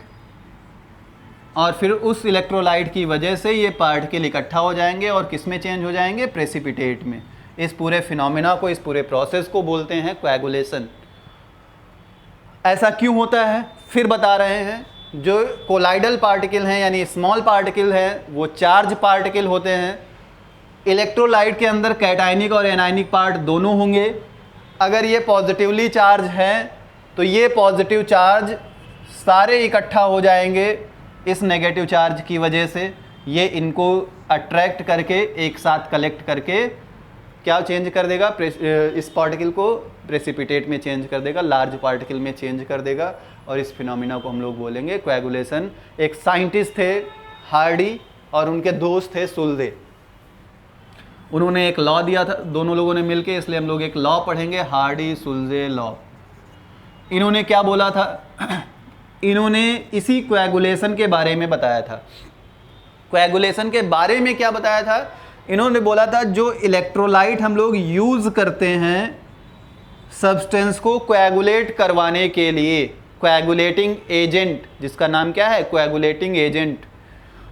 और फिर उस इलेक्ट्रोलाइट की वजह से ये पार्टिकल इकट्ठा हो जाएंगे और किस में चेंज हो जाएंगे, प्रेसिपिटेट में। इस पूरे फिनोमेना को, इस पूरे प्रोसेस को बोलते हैं कोएगुलेशन। ऐसा क्यों होता है फिर बता रहे हैं। जो कोलाइडल पार्टिकल हैं यानी स्मॉल पार्टिकल हैं वो चार्ज पार्टिकल होते हैं। इलेक्ट्रोलाइट के अंदर कैटायनिक और एनायनिक पार्ट दोनों होंगे। अगर ये पॉजिटिवली चार्ज हैं तो ये पॉजिटिव चार्ज सारे इकट्ठा हो जाएंगे इस नेगेटिव चार्ज की वजह से। ये इनको अट्रैक्ट करके एक साथ कलेक्ट करके क्या चेंज कर देगा, इस पार्टिकल को प्रेसिपिटेट में चेंज कर देगा, लार्ज पार्टिकल में चेंज कर देगा, और इस फिनोमिना को हम लोग बोलेंगे कोएगुलेशन। एक साइंटिस्ट थे हार्डी और उनके दोस्त थे सुल्जे, उन्होंने एक लॉ दिया था दोनों लोगों ने मिलके, इसलिए हम लोग एक लॉ पढ़ेंगे, हार्डी सुल्जे लॉ। इन्होंने क्या बोला था इन्होंने इसी कोएगुलेशन के बारे में बताया था। कोएगुलेशन के बारे में क्या बताया था, इन्होंने बोला था जो इलेक्ट्रोलाइट हम लोग यूज करते हैं सब्सटेंस को कोएगुलेट करवाने के लिए, कोएगुलेटिंग एजेंट जिसका नाम क्या है, कोएगुलेटिंग एजेंट,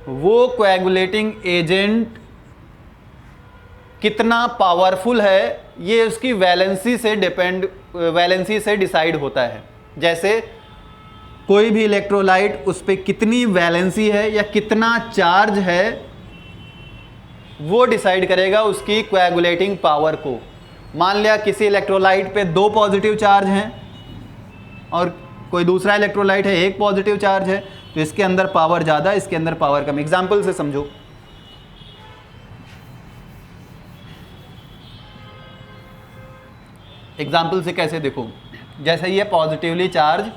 वो कोएगुलेटिंग एजेंट कितना पावरफुल है ये उसकी वैलेंसी से डिसाइड होता है। जैसे कोई भी इलेक्ट्रोलाइट उस पर कितनी वैलेंसी है या कितना चार्ज है वो डिसाइड करेगा उसकी कोएगुलेटिंग पावर को। मान लिया किसी इलेक्ट्रोलाइट पे 2 पॉजिटिव चार्ज हैं और कोई दूसरा इलेक्ट्रोलाइट है 1 पॉजिटिव चार्ज है, तो इसके अंदर पावर ज़्यादा, इसके अंदर पावर कम। एग्जाम्पल से समझो, एग्जाम्पल से कैसे देखो, जैसे ये पॉजिटिवली चार्ज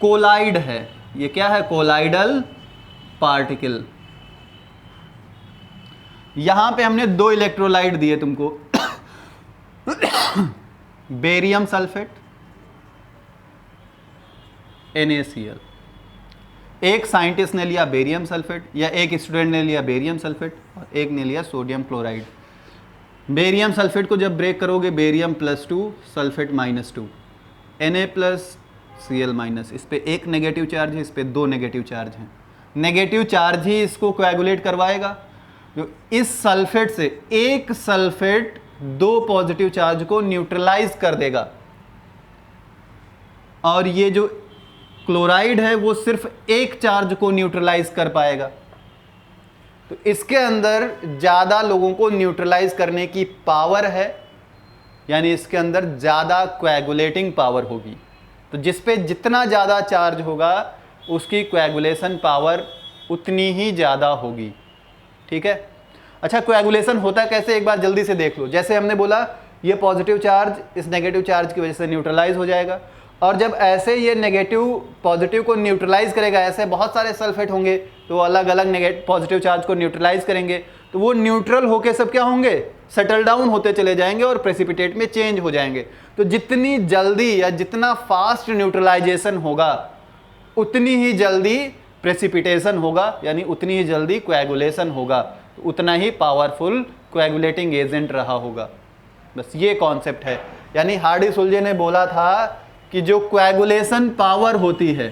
कोलाइड है, ये क्या है, कोलाइडल पार्टिकल। यहां पे हमने 2 इलेक्ट्रोलाइट दिए तुमको बेरियम सल्फेट NaCl। एक साइंटिस्ट ने लिया बेरियम सल्फेट या एक स्टूडेंट ने लिया बेरियम सल्फेट और एक ने लिया सोडियम क्लोराइड। बेरियम सल्फेट को जब ब्रेक करोगे, बेरियम +2 सल्फेट -2, Na+Cl-, इस पे 1 नेगेटिव चार्ज है, इस पे 2 नेगेटिव चार्ज हैं। नेगेटिव चार्ज ही इसको कोएगुलेट करवाएगा। जो इस सल्फेट से एक सल्फेट 2 पॉजिटिव चार्ज को न्यूट्रलाइज कर देगा, और ये जो क्लोराइड है वो सिर्फ एक चार्ज को न्यूट्रलाइज कर पाएगा। तो इसके अंदर ज़्यादा लोगों को न्यूट्रलाइज करने की पावर है, यानी इसके अंदर ज़्यादा कोएगुलेटिंग पावर होगी। तो जिस पे जितना ज़्यादा चार्ज होगा उसकी कोएगुलेशन पावर उतनी ही ज़्यादा होगी। ठीक है। अच्छा, कोएगुलेशन होता कैसे, एक बार जल्दी से देख लो। जैसे हमने बोला ये पॉजिटिव चार्ज इस नेगेटिव चार्ज की वजह से न्यूट्रलाइज हो जाएगा, और जब ऐसे ये नेगेटिव पॉजिटिव को न्यूट्रलाइज करेगा, ऐसे बहुत सारे सल्फेट होंगे तो अलग अलग नेगेटिव पॉजिटिव चार्ज को न्यूट्रलाइज करेंगे, तो वो न्यूट्रल होके सब क्या होंगे, सेटल डाउन होते चले जाएंगे और प्रेसिपिटेट में चेंज हो जाएंगे। तो जितनी जल्दी या जितना फास्ट न्यूट्रलाइजेशन होगा उतनी ही जल्दी प्रेसिपिटेशन होगा, यानी उतनी ही जल्दी कोएगुलेशन होगा, तो उतना ही पावरफुल कोएगुलेटिंग एजेंट रहा होगा। बस ये कॉन्सेप्ट है। यानी हार्डी सुल्जे ने बोला था कि जो कोएगुलेशन पावर होती है,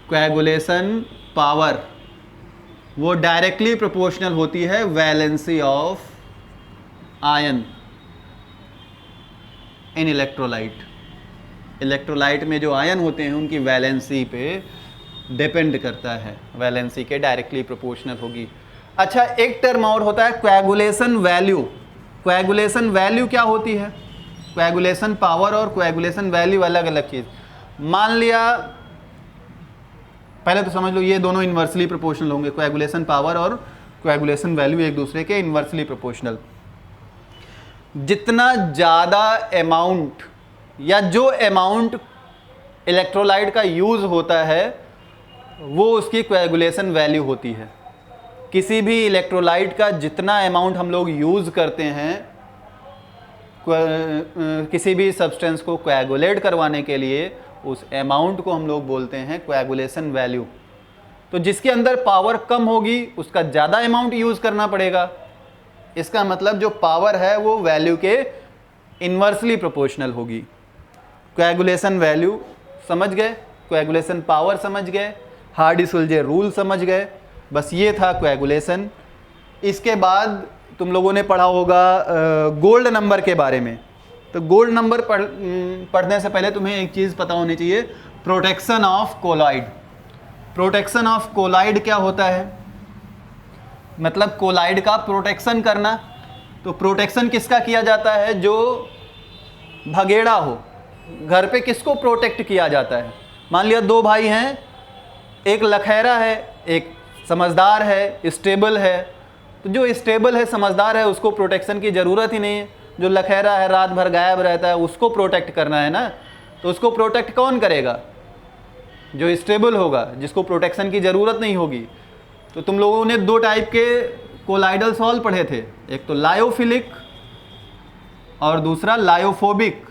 कोएगुलेशन पावर वो डायरेक्टली प्रोपोर्शनल होती है valency of ion in electrolyte. Electrolyte में जो आयन होते हैं उनकी वैलेंसी पे डिपेंड करता है, वैलेंसी के डायरेक्टली प्रोपोर्शनल होगी। अच्छा, एक टर्म और होता है कोएगुलेशन वैल्यू। कोएगुलेशन वैल्यू क्या होती है, कोएगुलेशन पावर और कोएगुलेशन वैल्यू अलग अलग चीज़। मान लिया, पहले तो समझ लो ये दोनों इन्वर्सली प्रोपोर्शनल होंगे, कोएगुलेशन पावर और कोएगुलेशन वैल्यू एक दूसरे के इन्वर्सली प्रोपोर्शनल। जितना ज़्यादा अमाउंट या जो अमाउंट इलेक्ट्रोलाइट का यूज़ होता है वो उसकी कोएगुलेशन वैल्यू होती है। किसी भी इलेक्ट्रोलाइट का जितना अमाउंट हम लोग यूज़ करते हैं किसी भी सब्सटेंस को कोएगुलेट करवाने के लिए, उस अमाउंट को हम लोग बोलते हैं कोएगुलेशन वैल्यू। तो जिसके अंदर पावर कम होगी उसका ज़्यादा अमाउंट यूज़ करना पड़ेगा, इसका मतलब जो पावर है वो वैल्यू के इन्वर्सली प्रोपोर्शनल होगी। कोएगुलेशन वैल्यू समझ गए, कोएगुलेशन पावर समझ गए, हार्डी-सुलजे रूल समझ गए, बस ये था कोएगुलेशन। इसके बाद तुम लोगों ने पढ़ा होगा गोल्ड नंबर के बारे में। तो गोल्ड नंबर पढ़ने से पहले तुम्हें एक चीज़ पता होनी चाहिए, protection of colloid. Protection of colloid क्या होता है, मतलब कोलॉइड का प्रोटेक्शन करना। तो प्रोटेक्शन किसका किया जाता है, जो भगेड़ा हो, घर पे किसको प्रोटेक्ट किया जाता है। मान लिया दो भाई हैं, एक लखैरा है, एक समझदार है, स्टेबल है। तो जो स्टेबल है, समझदार है, उसको प्रोटेक्शन की ज़रूरत ही नहीं है। जो लखैरा है, रात भर गायब रहता है, उसको प्रोटेक्ट करना है ना। तो उसको प्रोटेक्ट कौन करेगा, जो स्टेबल होगा, जिसको प्रोटेक्शन की ज़रूरत नहीं होगी। तो तुम लोगों ने दो टाइप के कोलाइडल सॉल्व पढ़े थे, एक तो लायोफिलिक और दूसरा लायोफोबिक।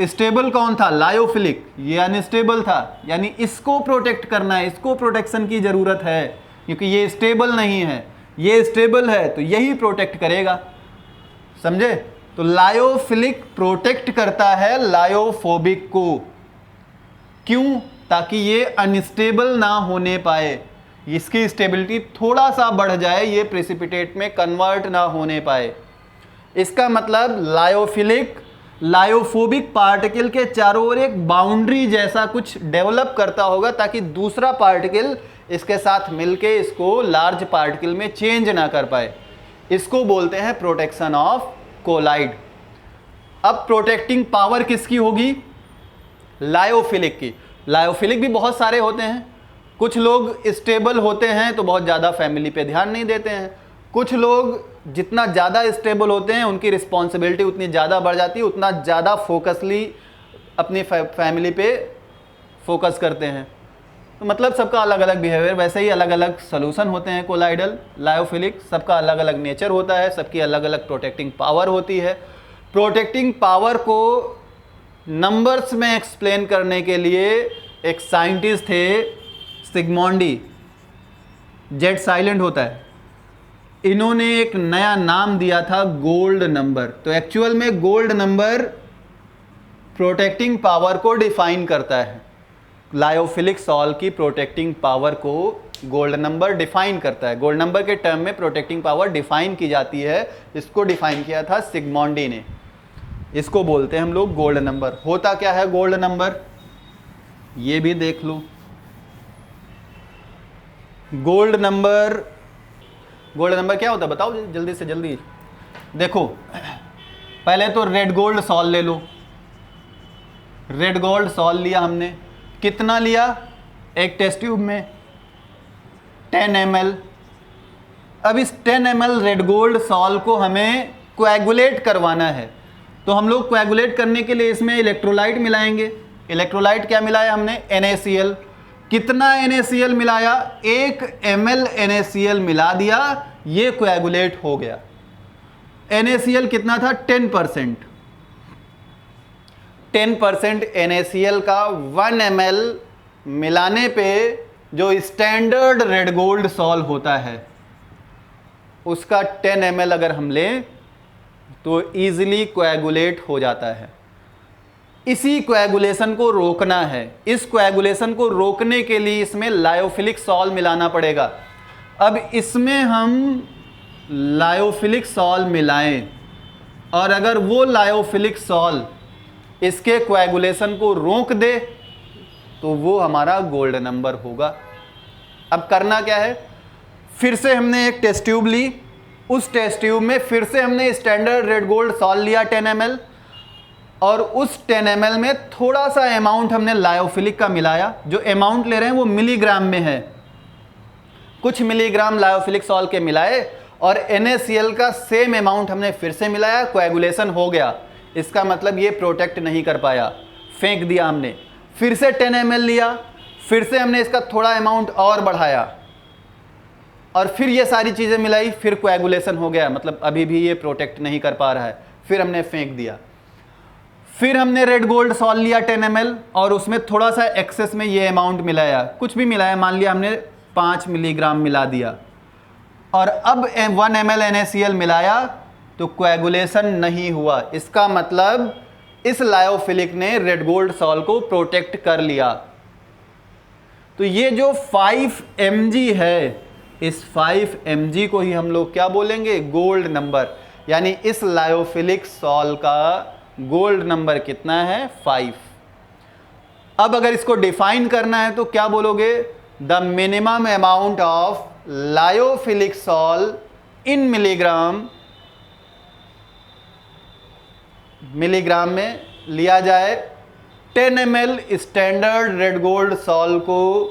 स्टेबल कौन था, लायोफिलिक, ये अनस्टेबल था, यानी इसको प्रोटेक्ट करना है, इसको प्रोटेक्शन की ज़रूरत है, क्योंकि ये स्टेबल नहीं है, ये स्टेबल है, तो यही प्रोटेक्ट करेगा। समझे। तो लायोफिलिक प्रोटेक्ट करता है लायोफोबिक को, क्यों, ताकि ये अनस्टेबल ना होने पाए, इसकी स्टेबिलिटी थोड़ा सा बढ़ जाए, ये प्रेसिपिटेट में कन्वर्ट ना होने पाए। इसका मतलब लायोफिलिक लायोफोबिक पार्टिकल के चारों ओर एक बाउंड्री जैसा कुछ डेवलप करता होगा, ताकि दूसरा पार्टिकल इसके साथ मिलके इसको लार्ज पार्टिकल में चेंज ना कर पाए। इसको बोलते हैं प्रोटेक्शन ऑफ कोलाइड। अब प्रोटेक्टिंग पावर किसकी होगी, लायोफिलिक की। लायोफिलिक भी बहुत सारे होते हैं। कुछ लोग स्टेबल होते हैं तो बहुत ज़्यादा फैमिली पे ध्यान नहीं देते हैं। कुछ लोग जितना ज़्यादा स्टेबल होते हैं उनकी रिस्पॉन्सिबिलिटी उतनी ज़्यादा बढ़ जाती है, उतना ज़्यादा फोकसली अपनी फैमिली पे फोकस करते हैं। तो मतलब सबका अलग अलग बिहेवियर, वैसे ही अलग अलग सोल्यूशन होते हैं कोलाइडल लायोफिलिक, सबका अलग अलग नेचर होता है, सबकी अलग अलग प्रोटेक्टिंग पावर होती है। प्रोटेक्टिंग पावर को नंबर्स में एक्सप्लेन करने के लिए एक साइंटिस्ट थे, सिगमोंडी, जेड साइलेंट होता है, इन्होंने एक नया नाम दिया था गोल्ड नंबर। तो एक्चुअल में गोल्ड नंबर प्रोटेक्टिंग पावर को डिफाइन करता है। लायोफिलिक सॉल्व की प्रोटेक्टिंग पावर को गोल्ड नंबर डिफाइन करता है। गोल्ड नंबर के टर्म में प्रोटेक्टिंग पावर डिफाइन की जाती है। इसको डिफाइन किया था सिगमोंडी ने। इसको बोलते हैं हम लोग गोल्ड नंबर। होता क्या है गोल्ड नंबर, ये भी देख लो। गोल्ड नंबर क्या होता है बताओ जल्दी से जल्दी। देखो पहले तो रेड गोल्ड सॉल्व ले लो। रेड गोल्ड सॉल्व लिया हमने, कितना लिया, एक टेस्ट ट्यूब में 10 ml। अब इस 10 ml रेड गोल्ड सॉल्व को हमें कोएगुलेट करवाना है। तो हम लोग कोएगुलेट करने के लिए इसमें इलेक्ट्रोलाइट मिलाएंगे। इलेक्ट्रोलाइट क्या मिलाया हमने, NaCl। कितना NaCl मिलाया, 1 ml NaCl मिला दिया, ये कोएगुलेट हो गया। NaCl कितना था, 10%। 10% NaCl का 1 ml मिलाने पे जो स्टैंडर्ड रेड गोल्ड सॉल्व होता है उसका 10 ml अगर हम लें तो इजीली कोएगुलेट हो जाता है। इसी कोएगुलेशन को रोकना है। इस कोएगुलेशन को रोकने के लिए इसमें लायोफिलिक सॉल्व मिलाना पड़ेगा। अब इसमें हम लायोफिलिक सॉल्व मिलाएं और अगर वो लायोफिलिक सॉल्व इसके कोएगुलेशन को रोक दे तो वो हमारा गोल्ड नंबर होगा। अब करना क्या है, फिर से हमने एक टेस्ट ट्यूब ली, उस टेस्ट ट्यूब में फिर से हमने स्टैंडर्ड रेड गोल्ड सॉल्व लिया 10 ml और उस 10 ml में थोड़ा सा अमाउंट हमने लायोफिलिक का मिलाया। जो अमाउंट ले रहे हैं वो मिलीग्राम में है, कुछ मिलीग्राम लायोफिलिक सॉल्व के मिलाए और NaCl का सेम अमाउंट हमने फिर से मिलाया, कोएगुलेशन हो गया। इसका मतलब ये प्रोटेक्ट नहीं कर पाया, फेंक दिया हमने। फिर से 10 ml लिया, फिर से हमने इसका थोड़ा अमाउंट और बढ़ाया और फिर ये सारी चीज़ें मिलाई, फिर कोएगुलेशन हो गया, मतलब अभी भी ये प्रोटेक्ट नहीं कर पा रहा है, फिर हमने फेंक दिया। फिर हमने रेड गोल्ड सॉल्व लिया 10 ml और उसमें थोड़ा सा एक्सेस में ये अमाउंट मिलाया, कुछ भी मिलाया, मान लिया हमने 5 मिलीग्राम मिला दिया। और अब 1 ml NaCl मिलाया तो कोएगुलेशन नहीं हुआ। इसका मतलब इस लायोफिलिक ने रेड गोल्ड सॉल्ट को प्रोटेक्ट कर लिया। तो ये जो 5 mg है, इस 5 mg को ही हम लोग क्या बोलेंगे, गोल्ड नंबर। यानी इस लायोफिलिक सॉल्ट का गोल्ड नंबर कितना है, 5। अब अगर इसको डिफाइन करना है तो क्या बोलोगे, the minimum amount of lyophilic salt in milligram, milligram में लिया जाए 10 ml standard red gold salt को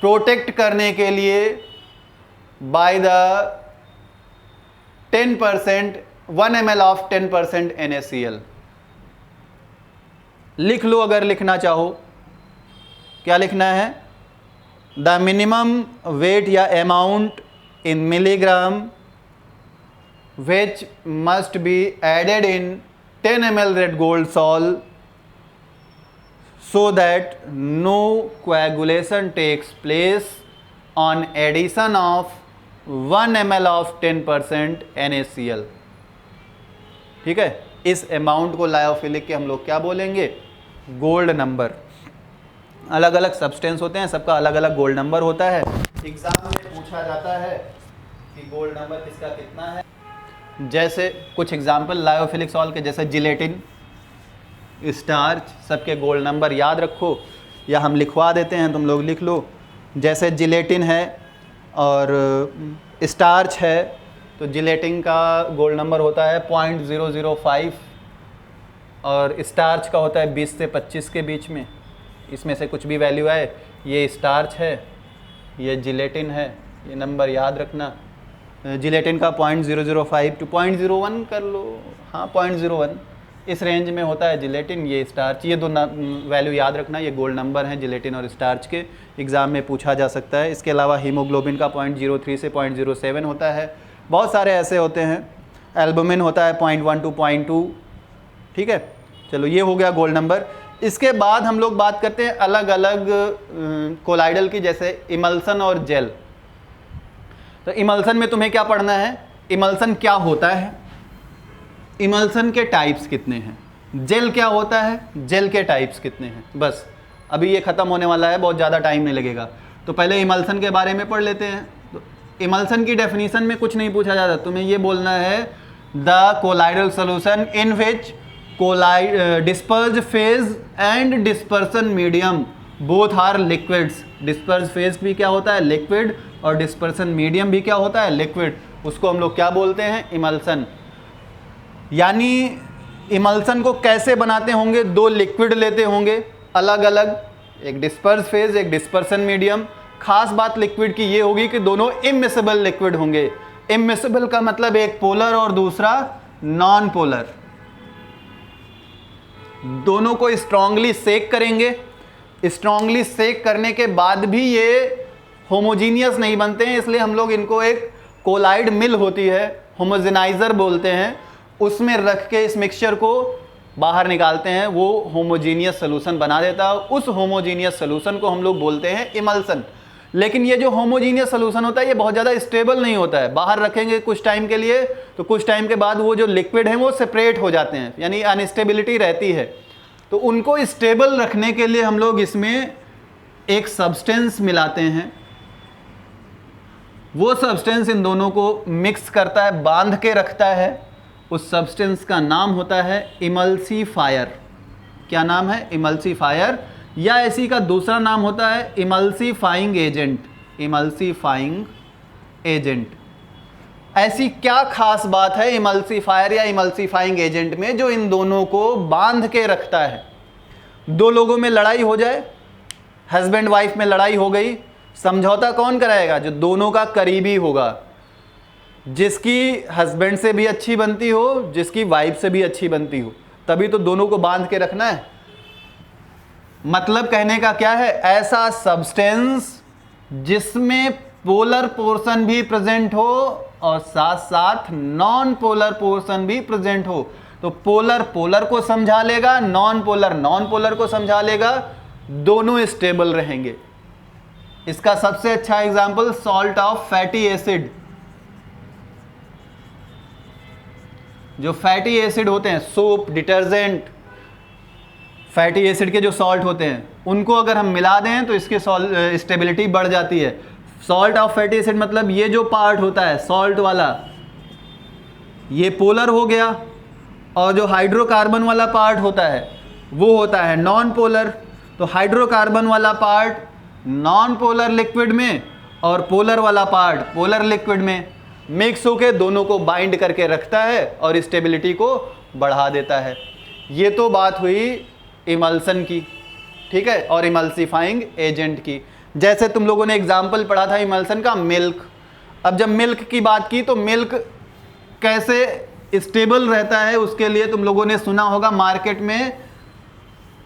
प्रोटेक्ट करने के लिए by the 10%, 1 ml of 10% NaCl। लिख लो अगर लिखना चाहो। क्या लिखना है, द मिनिमम वेट या amount in milligram which must be added in 10 ml red gold salt so that no coagulation takes place on addition of 1 ml of 10% NaCl। ठीक है, इस अमाउंट को लायोफिलिक के हम लोग क्या बोलेंगे, गोल्ड नंबर। अलग अलग सब्सटेंस होते हैं, सबका अलग अलग गोल्ड नंबर होता है। एग्जाम में पूछा जाता है कि गोल्ड नंबर किसका कितना है। जैसे कुछ एग्जाम्पल लायोफिलिक सॉल्ट के, जैसे जिलेटिन, स्टार्च, सबके गोल्ड नंबर याद रखो या हम लिखवा देते हैं, तुम लोग लिख लो। जैसे जिलेटिन है और स्टार्च है तो जिलेटिन का गोल्ड नंबर होता है 0.005 और स्टार्च का होता है 20 से 25 के बीच में। इसमें से कुछ भी वैल्यू आए, ये स्टार्च है, ये जिलेटिन है, ये नंबर याद रखना। जिलेटिन का 0.005 to 0.01 कर लो, हाँ 0.01 इस रेंज में होता है जिलेटिन, ये स्टार्च। ये दो वैल्यू याद रखना, ये गोल्ड नंबर हैं जिलेटिन और स्टार्च के, एग्ज़ाम में पूछा जा सकता है। इसके अलावा हीमोग्लोबिन का 0.03 से 0.07 होता है। बहुत सारे ऐसे होते हैं। एल्बुमिन होता है 0.1 to 0.2। ठीक है, चलो ये हो गया गोल्ड नंबर। इसके बाद हम लोग बात करते हैं अलग अलग कोलाइडल की, जैसे इमल्सन और जेल। तो इमल्सन में तुम्हें क्या पढ़ना है, इमल्सन क्या होता है, इमल्सन के टाइप्स कितने हैं, जेल क्या होता है, जेल के टाइप्स कितने हैं। बस अभी ये ख़त्म होने वाला है, बहुत ज़्यादा टाइम नहीं लगेगा। तो पहले इमल्सन के बारे में पढ़ लेते हैं। तो इमल्सन की डेफिनेशन में कुछ नहीं पूछा जाता, तुम्हें ये बोलना है the colloidal solution in which disperse phase and dispersion medium both are liquids. Disperse phase भी क्या होता है, लिक्विड, और डिस्पर्सन मीडियम भी क्या होता है, लिक्विड। उसको हम लोग क्या बोलते हैं, इमल्सन। यानी इमल्सन को कैसे बनाते होंगे, दो लिक्विड लेते होंगे अलग अलग, एक डिस्पर्स फेज, एक डिस्पर्सन मीडियम। खास बात लिक्विड की ये होगी कि दोनों इमिसिबल लिक्विड होंगे। इमिसिबल का मतलब एक पोलर और दूसरा नॉन पोलर। दोनों को स्ट्रांगली सेक करेंगे, स्ट्रांगली सेक करने के बाद भी ये होमोजीनियस नहीं बनते हैं, इसलिए हम लोग इनको एक कोलाइड मिल होती है, होमोजेनाइजर बोलते हैं, उसमें रख के इस मिक्सचर को बाहर निकालते हैं, वो होमोजीनियस सोल्यूशन बना देता है। उस होमोजीनियस सोल्यूशन को हम लोग बोलते हैं इमल्सन। लेकिन ये जो होमोजीनियस सोल्यूशन होता है ये बहुत ज़्यादा स्टेबल नहीं होता है। बाहर रखेंगे कुछ टाइम के लिए तो कुछ टाइम के बाद वो जो लिक्विड हैं वो सेपरेट हो जाते हैं, यानी अनस्टेबिलिटी रहती है। तो उनको स्टेबल रखने के लिए हम लोग इसमें एक सब्सटेंस मिलाते हैं। वो सब्सटेंस इन दोनों को मिक्स करता है, बांध के रखता है। उस सब्सटेंस का नाम होता है इमल्सीफायर। क्या नाम है, इमल्सीफायर, या इसी का दूसरा नाम होता है इमल्सीफाइंग एजेंट। Emulsifying agent. ऐसी क्या खास बात है इमल्सीफायर या इमल्सीफाइंग एजेंट में जो इन दोनों को बांध के रखता है। दो लोगों में लड़ाई हो जाए, हस्बैंड वाइफ में लड़ाई हो गई, समझौता कौन कराएगा, जो दोनों का करीबी होगा, जिसकी हस्बैंड से भी अच्छी बनती हो, जिसकी वाइफ से भी अच्छी बनती हो, तभी तो दोनों को बांध के रखना है। मतलब कहने का क्या है, ऐसा सब्सटेंस जिसमें पोलर पोर्शन भी प्रेजेंट हो और साथ साथ नॉन पोलर पोर्शन भी प्रेजेंट हो। तो पोलर पोलर को समझा लेगा, नॉन पोलर नॉन पोलर को समझा लेगा, दोनों स्टेबल रहेंगे। इसका सबसे अच्छा example salt of fatty acid. जो फैटी एसिड होते हैं, सोप, डिटर्जेंट, फैटी एसिड के जो सॉल्ट होते हैं, उनको अगर हम मिला दें तो इसकी स्टेबिलिटी बढ़ जाती है। सॉल्ट ऑफ फैटी एसिड मतलब ये जो पार्ट होता है सॉल्ट वाला, ये पोलर हो गया, और जो हाइड्रोकार्बन वाला पार्ट होता है वो होता है नॉन पोलर। तो हाइड्रोकार्बन वाला पार्ट नॉन पोलर लिक्विड में और पोलर वाला पार्ट पोलर लिक्विड में मिक्स होकर दोनों को बाइंड करके रखता है और स्टेबिलिटी को बढ़ा देता है। ये तो बात हुई इमल्सन की, ठीक है, और इमल्सिफाइंग एजेंट की। जैसे तुम लोगों ने एग्जाम्पल पढ़ा था इमल्सन का, मिल्क। अब जब मिल्क की बात की तो मिल्क कैसे स्टेबल रहता है, उसके लिए तुम लोगों ने सुना होगा मार्केट में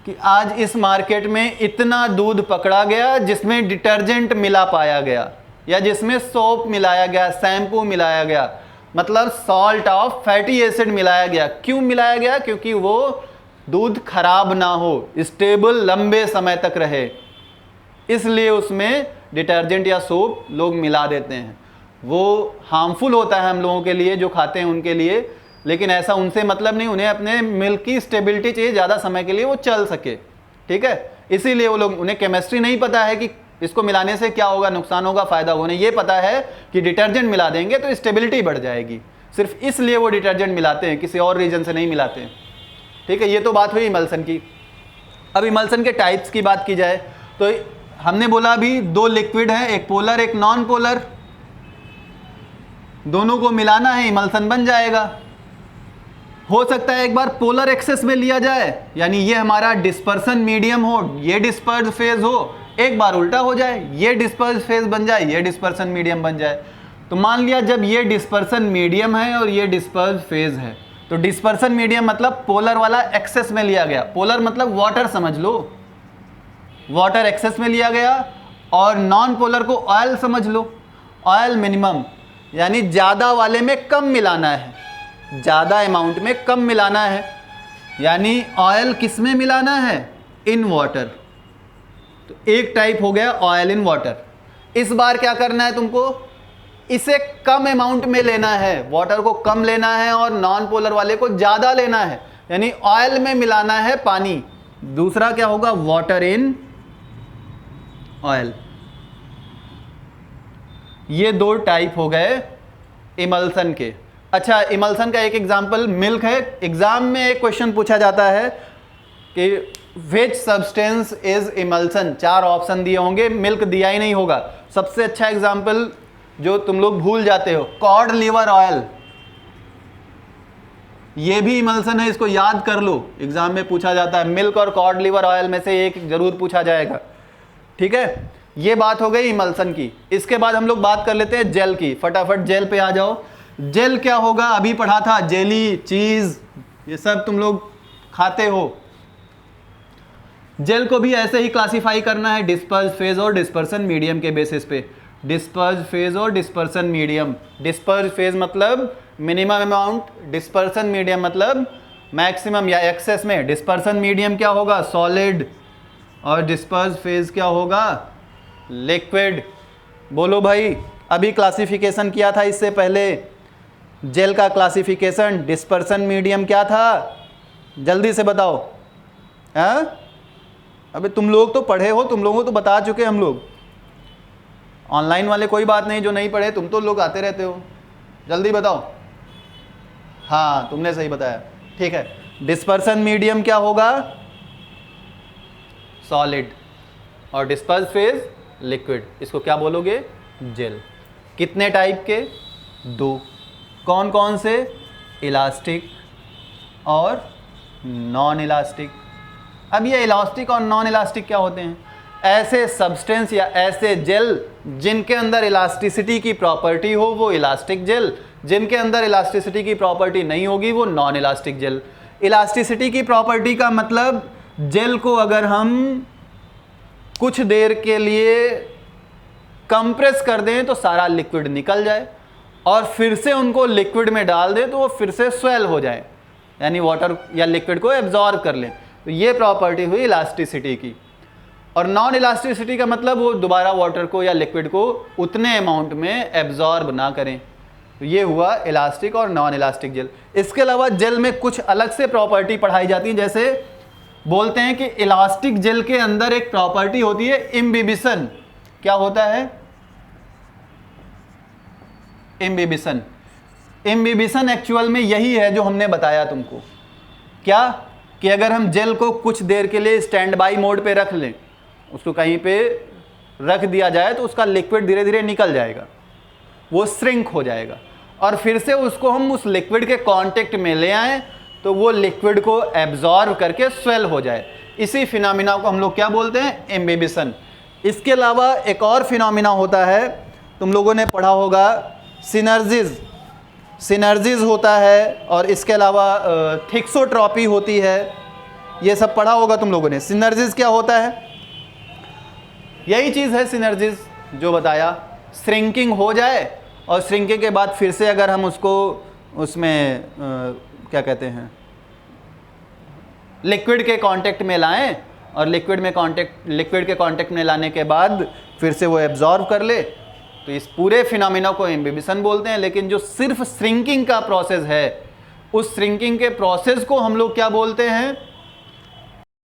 कि आज इस मार्केट में इतना दूध पकड़ा गया जिसमें डिटर्जेंट मिला पाया गया, या जिसमें सोप मिलाया गया, शैम्पू मिलाया गया, मतलब सॉल्ट ऑफ फैटी एसिड मिलाया गया। क्यों मिलाया गया? क्योंकि वो दूध खराब ना हो, स्टेबल लंबे समय तक रहे, इसलिए उसमें डिटर्जेंट या सोप लोग मिला देते हैं। वो हार्मफुल होता है हम लोगों के लिए जो खाते हैं उनके लिए, लेकिन ऐसा उनसे मतलब नहीं, उन्हें अपने मिल्क की स्टेबिलिटी चाहिए ज़्यादा समय के लिए वो चल सके, ठीक है। इसीलिए वो लोग, उन्हें केमिस्ट्री नहीं पता है कि इसको मिलाने से क्या होगा, नुकसान होगा, फायदा होगा। उन्हें ये पता है कि डिटर्जेंट मिला देंगे तो स्टेबिलिटी बढ़ जाएगी, सिर्फ इसलिए वो डिटर्जेंट मिलाते हैं, किसी और रीजन से नहीं मिलाते हैं, ठीक है। ये तो बात हुई इमल्सन की। अब इमल्सन के टाइप्स की बात की जाए तो हमने बोला अभी दो लिक्विड है, एक पोलर एक नॉन पोलर, दोनों को मिलाना है, इमल्सन बन जाएगा। हो सकता है एक बार पोलर एक्सेस में लिया जाए, यानी ये हमारा डिस्पर्सन मीडियम हो, ये डिस्पर्स फेज हो, एक बार उल्टा हो जाए, ये डिस्पर्स फेज बन जाए, ये डिस्पर्सन मीडियम बन जाए। तो मान लिया जब ये डिस्पर्सन मीडियम है और ये डिस्पर्स फेज है, तो डिस्पर्सन मीडियम मतलब पोलर वाला एक्सेस में लिया गया, पोलर मतलब वाटर समझ लो, वाटर एक्सेस में लिया गया, और नॉन पोलर को ऑयल समझ लो, ऑयल मिनिमम, यानी ज़्यादा वाले में कम मिलाना है, ज़्यादा अमाउंट में कम मिलाना है। यानी ऑयल किस में मिलाना है? In water. तो एक टाइप हो गया ऑयल इन वाटर। इस बार क्या करना है तुमको? इसे कम अमाउंट में लेना है, वाटर को कम लेना है और नॉन पोलर वाले को ज़्यादा लेना है, यानी ऑयल में मिलाना है पानी। दूसरा क्या होगा? Water in oil. ये दो टाइप हो गए इमल्सन के। अच्छा, इमल्सन का एक एग्जाम्पल मिल्क है। एग्जाम में एक क्वेश्चन पूछा जाता है कि which substance is emulsion, 4 option दिए होंगे, मिल्क दिया ही नहीं होगा। सबसे अच्छा एग्जाम्पल जो तुम लोग भूल जाते हो, कॉड लिवर ऑयल, ये भी इमल्सन है, इसको याद कर लो, एग्जाम में पूछा जाता है। मिल्क और कॉड लिवर ऑयल में से एक जरूर पूछा जाएगा, ठीक है। ये बात हो गई इमल्सन की। इसके बाद हम लोग बात कर लेते हैं जेल की। फटाफट जेल पे आ जाओ। जेल क्या होगा? अभी पढ़ा था, जेली, चीज, ये सब तुम लोग खाते हो। जेल को भी ऐसे ही क्लासिफाई करना है डिस्पर्स फेज और डिस्पर्सन मीडियम के बेसिस पे। डिस्पर्स फेज और डिस्पर्सन मीडियम। डिस्पर्स फेज मतलब मिनिमम अमाउंट, डिस्पर्सन मीडियम मतलब मैक्सिमम या एक्सेस में। डिस्पर्सन मीडियम क्या होगा? सॉलिड, और डिस्पर्स फेज क्या होगा? लिक्विड। बोलो भाई, अभी क्लासिफिकेशन किया था इससे पहले, जेल का क्लासिफिकेशन। डिस्पर्सन मीडियम क्या था? जल्दी से बताओ। हाँ, अबे तुम लोग तो पढ़े हो, तुम लोगों को तो बता चुके हम लोग। ऑनलाइन वाले कोई बात नहीं, जो नहीं पढ़े तुम तो लोग आते रहते हो, जल्दी बताओ। हाँ, तुमने सही बताया, ठीक है। डिस्पर्सन मीडियम क्या होगा? सॉलिड, और डिस्पर्स फेज लिक्विड। इसको क्या बोलोगे? जेल। कितने टाइप के? 2। कौन कौन से? इलास्टिक और नॉन इलास्टिक। अब ये इलास्टिक और नॉन इलास्टिक क्या होते हैं? ऐसे सब्सटेंस या ऐसे जेल जिनके अंदर इलास्टिसिटी की प्रॉपर्टी हो वो इलास्टिक जेल, जिनके अंदर इलास्टिसिटी की प्रॉपर्टी नहीं होगी वो नॉन इलास्टिक जेल। इलास्टिसिटी की प्रॉपर्टी का मतलब जेल को अगर हम कुछ देर के लिए कंप्रेस कर दें तो सारा लिक्विड निकल जाए, और फिर से उनको लिक्विड में डाल दें तो वो फिर से स्वेल हो जाए, यानी वाटर या लिक्विड को एब्जॉर्ब कर लें। तो ये प्रॉपर्टी हुई इलास्टिसिटी की। और नॉन इलास्टिसिटी का मतलब वो दोबारा वाटर को या लिक्विड को उतने अमाउंट में एब्जॉर्ब ना करें। तो ये हुआ इलास्टिक और नॉन इलास्टिक जेल। इसके अलावा जेल में कुछ अलग से प्रॉपर्टी पढ़ाई जाती है, जैसे बोलते हैं कि इलास्टिक जेल के अंदर एक प्रॉपर्टी होती है इम्बिबिशन। क्या होता है? इम्बिबिशन। इम्बिबिशन एक्चुअल में यही है जो हमने बताया तुमको, क्या कि अगर हम जेल को कुछ देर के लिए स्टैंड बाई मोड पे रख लें, उसको कहीं पे रख दिया जाए तो उसका लिक्विड धीरे धीरे निकल जाएगा, वो श्रिंक हो जाएगा, और फिर से उसको हम उस लिक्विड के कांटेक्ट में ले आएं तो वो लिक्विड को एब्जॉर्ब करके स्वेल हो जाए। इसी फिनोमिना को हम लोग क्या बोलते हैं? इम्बिबिशन। इसके अलावा एक और फिनोमिना होता है, तुम लोगों ने पढ़ा होगा, सिनर्जिज। सिनर्जिज होता है, और इसके अलावा थिक्सोट्रॉपी होती है, ये सब पढ़ा होगा तुम लोगों ने। सिनर्जिज क्या होता है? यही चीज़ है सिनर्जिज जो बताया, श्रिंकिंग हो जाए और श्रिंकिंग के बाद फिर से अगर हम उसको उसमें क्या कहते हैं, लिक्विड के कांटेक्ट में लाएं, और लिक्विड के कांटेक्ट में लाने के बाद फिर से वो एब्जॉर्ब कर ले, तो इस पूरे फिनोमिना को इम्बिबिशन बोलते हैं। लेकिन जो सिर्फ श्रिंकिंग का प्रोसेस है, उस श्रिंकिंग के प्रोसेस को हम लोग क्या बोलते हैं?